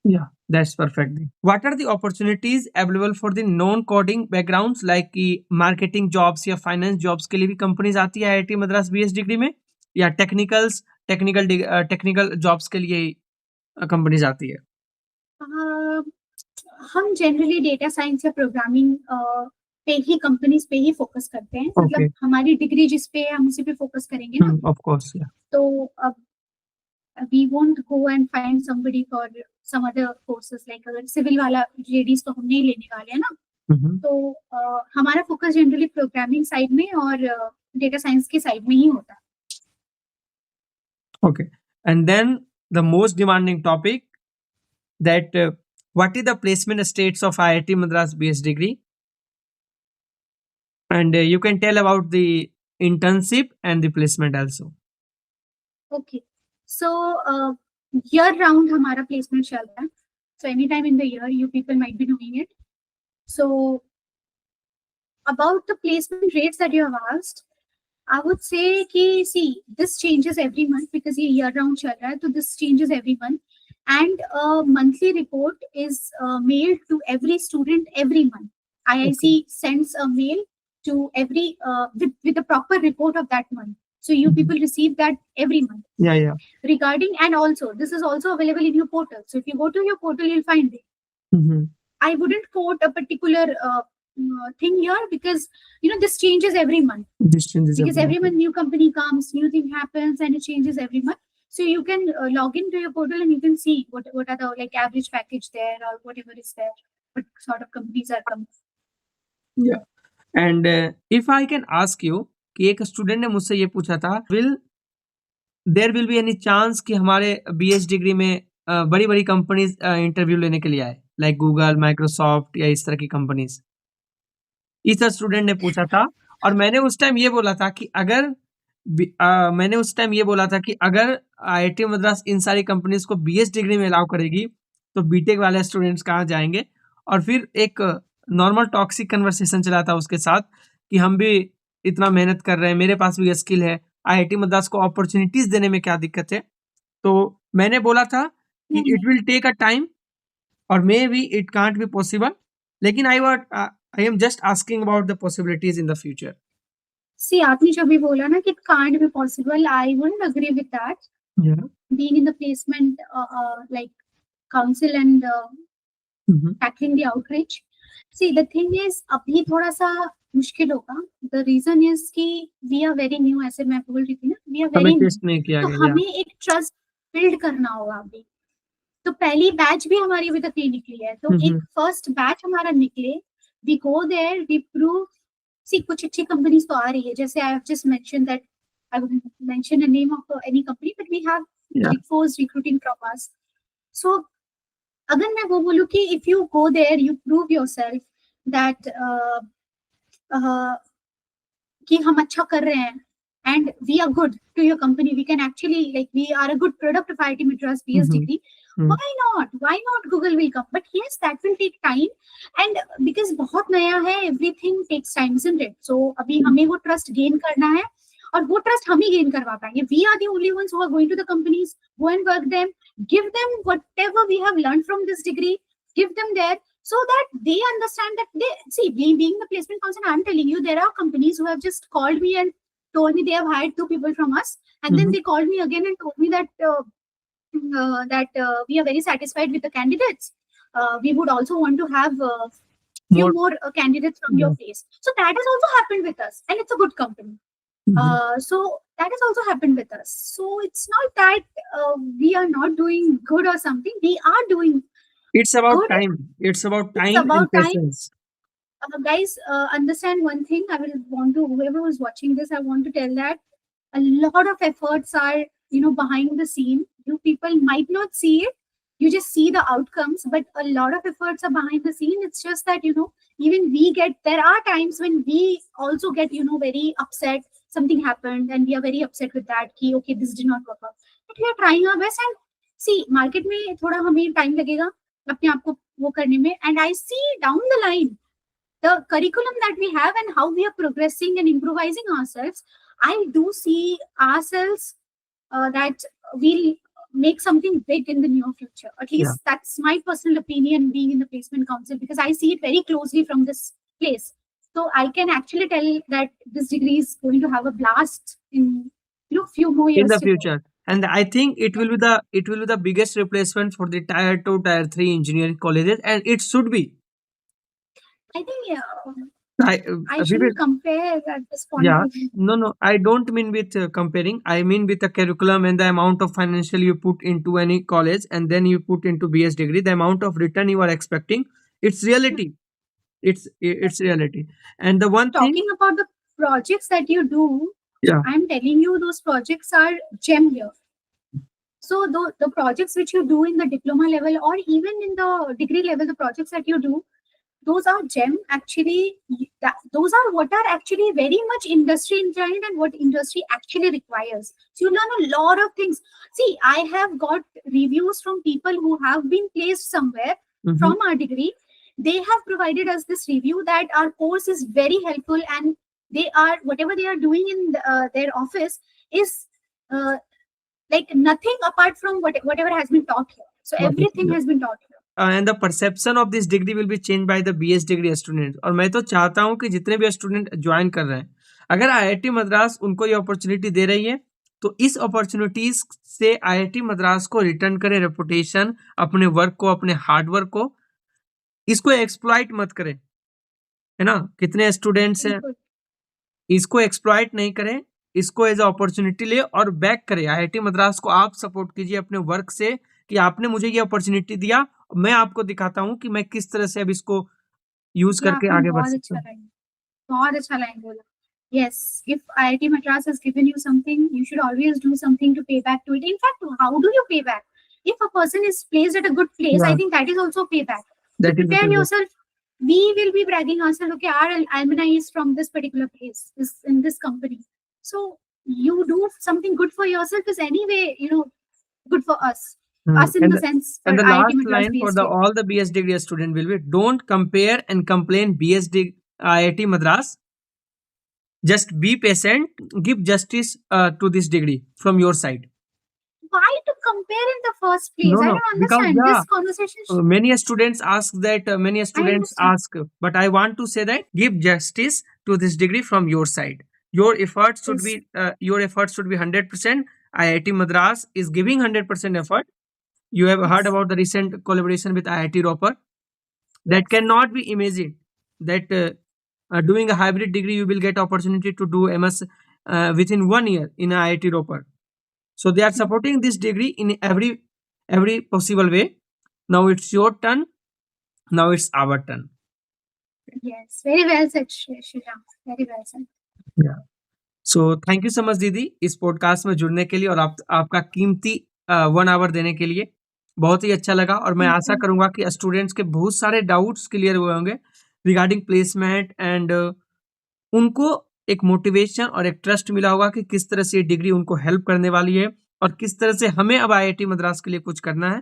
Yeah, that's perfect. What are the opportunities available for the non-coding backgrounds, like कि marketing jobs या finance jobs के लिए भी companies आती है IIT Madras BS degree में, या technical jobs के लिए companies आती है? हम जनरली डेटा साइंस या प्रोग्रामिंग पे ही कंपनीज पे ही फोकस करते हैं. मतलब हमारी डिग्री जिस पे है हम उसी पे फोकस करेंगे ना. Of course, yeah. तो अब we won't go and find somebody for some other courses, like अगर सिविल वाला JDs तो हम नहीं लेने वाले हैं ना. तो हमारा फोकस जनरली प्रोग्रामिंग साइड में और डेटा साइंस की साइड में ही होता है. Okay, and then the most demanding topic, that what is the placement states of IIT Madras BS degree, and you can tell about the internship and the placement also. Okay, so year round हमारा placement चल रहा है. So anytime in the year, you people might be doing it. So about the placement rates that you have asked, I would say कि see, this changes every month because ये year round चल रहा है, तो this changes every month, and a monthly report is mailed to every student every month. IIC sends a mail to every with the proper report of that month. So you people receive that every month. Yeah. Regarding, and also this is also available in your portal. So if you go to your portal, you'll find it. I wouldn't quote a particular thing here because this changes every month. Because every month new company comes, new thing happens, and it changes every month. So you can log into your portal and you can see what are the like average package there or whatever is there, what sort of companies are coming. Yeah. And if I can ask you कि एक student ने मुझसे ये पूछा था, there will be any chance कि हमारे BS degree में बड़ी बड़ी कंपनीज इंटरव्यू लेने के लिए आए, लाइक गूगल, माइक्रोसॉफ्ट या इस तरह की कंपनीज? इस स्टूडेंट ने पूछा था। और मैंने उस टाइम ये बोला था कि अगर आईआईटी मद्रास इन सारी कंपनीज को बीएस डिग्री में अलाउ करेगी तो बीटेक वाले स्टूडेंट्स कहाँ जाएंगे। और फिर एक नॉर्मल टॉक्सिक कन्वर्सेशन चला था उसके साथ कि हम भी इतना मेहनत कर रहे हैं, मेरे पास भी ये स्किल है, आईआईटी मद्रास को अपॉर्चुनिटीज देने में क्या दिक्कत है। तो मैंने बोला था कि it will take a time और maybe it can't be possible, लेकिन I am just asking about the possibilities in the future. See, आपने जो भी बोला ना कि it can't be possible, I wouldn't agree with that. Yeah. Being in the placement like council and tackling the outreach. See, the thing is अभी थोड़ा सा मुश्किल होगा. The reason is कि we are very new, ऐसे मैं बोल रही थी ना, we are very new. तो हमें एक trust build करना होगा अभी. तो पहली बैच भी हमारी अभी तक नहीं निकली है, तो एक फर्स्ट बैच हमारा निकले, we go there, we prove. See, कुछ अच्छी कंपनीज तो आ रही है, जैसे I have just mentioned that I wouldn't mention a name of any company, but we have Big Fours recruiting from us. So अगर मैं वो बोलूँ कि if you go there, you prove yourself that कि हम अच्छा कर रहे हैं and we are good to your company, we can actually like we are a good product of IIT Madras BS degree. Why not Google will come, but yes, that will take time, and because बहुत नया है, everything takes time, isn't it? So अभी हमें वो trust gain करना है और वो trust हम ही gain करवा पाएंगे. We are the only ones who are going to the companies, go and work them, give them whatever we have learned from this degree, give them there, so that they understand that they see, being the placement council, I'm telling you, there are companies who have just called me and told me they have hired 2 people from us, and then they called me again and told me that we are very satisfied with the candidates. We would also want to have few more candidates from your place. So that has also happened with us, and it's a good company. So that has also happened with us. So it's not that we are not doing good or something. We are doing. It's about good. Time. It's about time and patience. Guys, understand one thing. I will want to, whoever is watching this, I want to tell that a lot of efforts are, behind the scene. You people might not see it. You just see the outcomes, but a lot of efforts are behind the scene. It's just that, even there are times when we also get, very upset. Something happened and we are very upset with that. Ki, okay, this did not work out. But we are trying our best, and see, market में थोड़ा हमें time लगेगा अपने आप को वो करने में. And I see down the line the curriculum that we have and how we are progressing and improvising ourselves. I do see ourselves that we'll make something big in the near future. At least that's my personal opinion, being in the placement council, because I see it very closely from this place. So I can actually tell that this degree is going to have a blast in few more years in the future. And I think it will be the biggest replacement for the tier 2, tier 3 engineering colleges, and it should be. I think I shouldn't compare at this point. No, I don't mean with comparing. I mean with the curriculum and the amount of financial you put into any college, and then you put into BS degree, the amount of return you are expecting. It's reality. It's reality. And the one talking about the projects that you do, I'm telling you, those projects are gem here. So the projects which you do in the diploma level or even in the degree level, the projects that you do, those are gem actually. Those are what are actually very much industry inclined and what industry actually requires. So you learn a lot of things. See, I have got reviews from people who have been placed somewhere from our degree. They have provided us this review that our course is very helpful, and whatever they are doing in their office is like nothing apart from whatever has been taught here. So everything has been taught here. And the perception of this degree will be changed by the BS degree students. और मैं तो चाहता हूँ कि जितने भी student join कर रहे हैं, अगर IIT मद्रास उनको ये अपॉर्चुनिटी दे रही है तो इस अपॉर्चुनिटीज से IIT मद्रास को रिटर्न करे रेपुटेशन, अपने वर्क को, अपने हार्ड वर्क को, इसको एक्सप्लॉइट मत करें, है ना. कितने स्टूडेंट्स हैं, इसको एक्सप्लॉइट नहीं करें, इसको एज अ अपॉर्चुनिटी ले और बैक करे। आईआईटी मद्रास को आप सपोर्ट कीजिए अपने वर्क से कि आपने मुझे ये अपॉर्चुनिटी दिया, मैं आपको दिखाता हूँ कि मैं किस तरह से अब इसको यूज ये करके आपने आगे बढ़ बहुत सकता अच्छा हूँ। लाइन बहुत अच्छा लाइन बोला. Yes, if IIT Madras has given you something, you should always do something to pay back to it. In fact, how do you pay back? If a person is placed at a good place, I Yeah, think that is also payback. So that is the prepare payback. yourself. We will be bragging ourselves, okay, our alumni is from this particular place, is in this company. So you do something good for yourself is anyway, good for us. Us in And the sense for and the IIT last Madras line for BS the all the BS degree student will be, don't compare and complain BS IIT Madras. Just be patient, give justice to this degree from your side. Why to compare in the first place? No, I no, don't because understand this conversation. many students ask that. Many I students understand. ask, but I want to say that give justice to this degree from your side. Your efforts should Yes. be 100%. IIT Madras is giving 100% effort. You have heard Yes. about the recent collaboration with IIT Roper. That Yes. cannot be imagined. That doing a hybrid degree, you will get opportunity to do MS within 1 year in IIT Roper. So they are supporting this degree in every possible way. Now it's your turn. Now it's our turn. Yes. Very well said, Shriram. Very well said. Yeah. So thank you so much दीदी इस podcast में जुड़ने के लिए और आपका कीमती 1 our देने के लिए। बहुत ही अच्छा लगा और मैं Thank आशा you. करूंगा कि स्टूडेंट्स के बहुत सारे डाउट्स क्लियर हुए होंगे रिगार्डिंग प्लेसमेंट एंड उनको एक मोटिवेशन और एक ट्रस्ट मिला होगा कि किस तरह से ये डिग्री उनको हेल्प करने वाली है और किस तरह से हमें अब आईआईटी मद्रास के लिए कुछ करना है।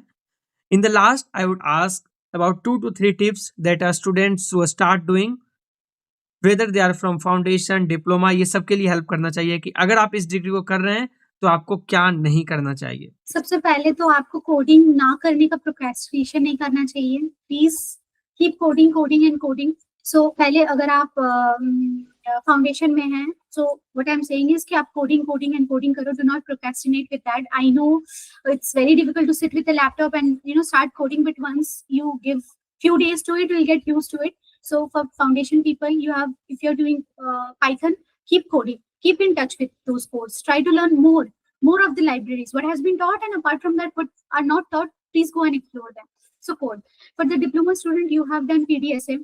In the last I would ask about 2 to 3 tips that are students who start doing whether they are from foundation diploma, ये सब के लिए हेल्प करना चाहिए कि अगर आप इस डिग्री को कर रहे हैं तो आपको क्या नहीं करना चाहिए। सबसे पहले तो आपको कोडिंग ना करने का प्रोक्रेस्टिनेशन नहीं करना चाहिए. Please keep coding coding and coding. So पहले अगर आप फाउंडेशन में हैं, so what I am saying is कि आप कोडिंग कोडिंग एंड कोडिंग करो. Do not procrastinate with that. I know it's very difficult to sit with a laptop and start coding, but once you give few days to it, you'll get used to it. So for foundation people, if you're doing Python, keep coding, keep in touch with those codes, try to learn more of the libraries, what has been taught, and apart from that, what are not taught, please go and explore them. So code. For the diploma student, you have done PDSA,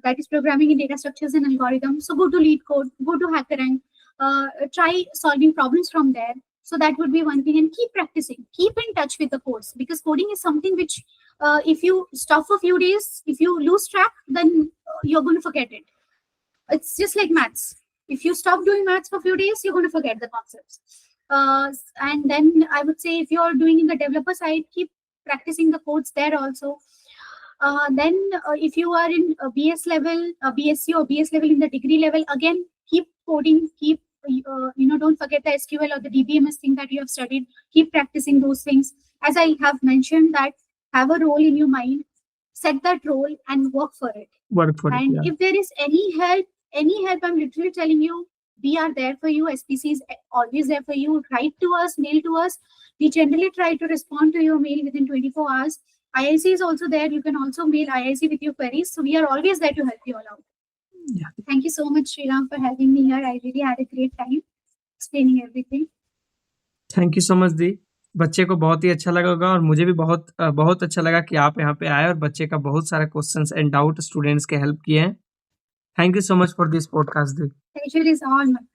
that is programming in data structures and algorithms. So go to LeetCode, go to HackerRank, try solving problems from there. So that would be one thing, and keep practicing, keep in touch with the codes, because coding is something which if you stop for a few days, if you lose track, then you're going to forget it. It's just like maths. If you stop doing maths for a few days, you're going to forget the concepts. And then I would say if you're doing in the developer side, keep practicing the codes there also. Then if you are in a BS level, a BSc or BS level in the degree level, again, keep coding, keep don't forget the SQL or the DBMS thing that you have studied. Keep practicing those things. As I have mentioned, that have a role in your mind, set that role and work for it. And Yeah. if there is any help, I'm literally telling you, we are there for you. SPC is always there for you. Write to us, mail to us. We generally try to respond to your mail within 24 hours. IIC is also there. You can also mail IIC with your queries. So we are always there to help you all out. Yeah. Thank you so much, Sriram, for having me here. I really had a great time explaining everything. Thank you so much दी। बच्चे को बहुत ही अच्छा लगा होगा और मुझे भी बहुत अच्छा लगा कि आप यहाँ पे आए और बच्चे का बहुत सारा क्वेश्चंस एंड डाउट स्टूडेंट्स के हेल्प किए हैं। Thank you so much for this podcast the. Pleasure is all mine.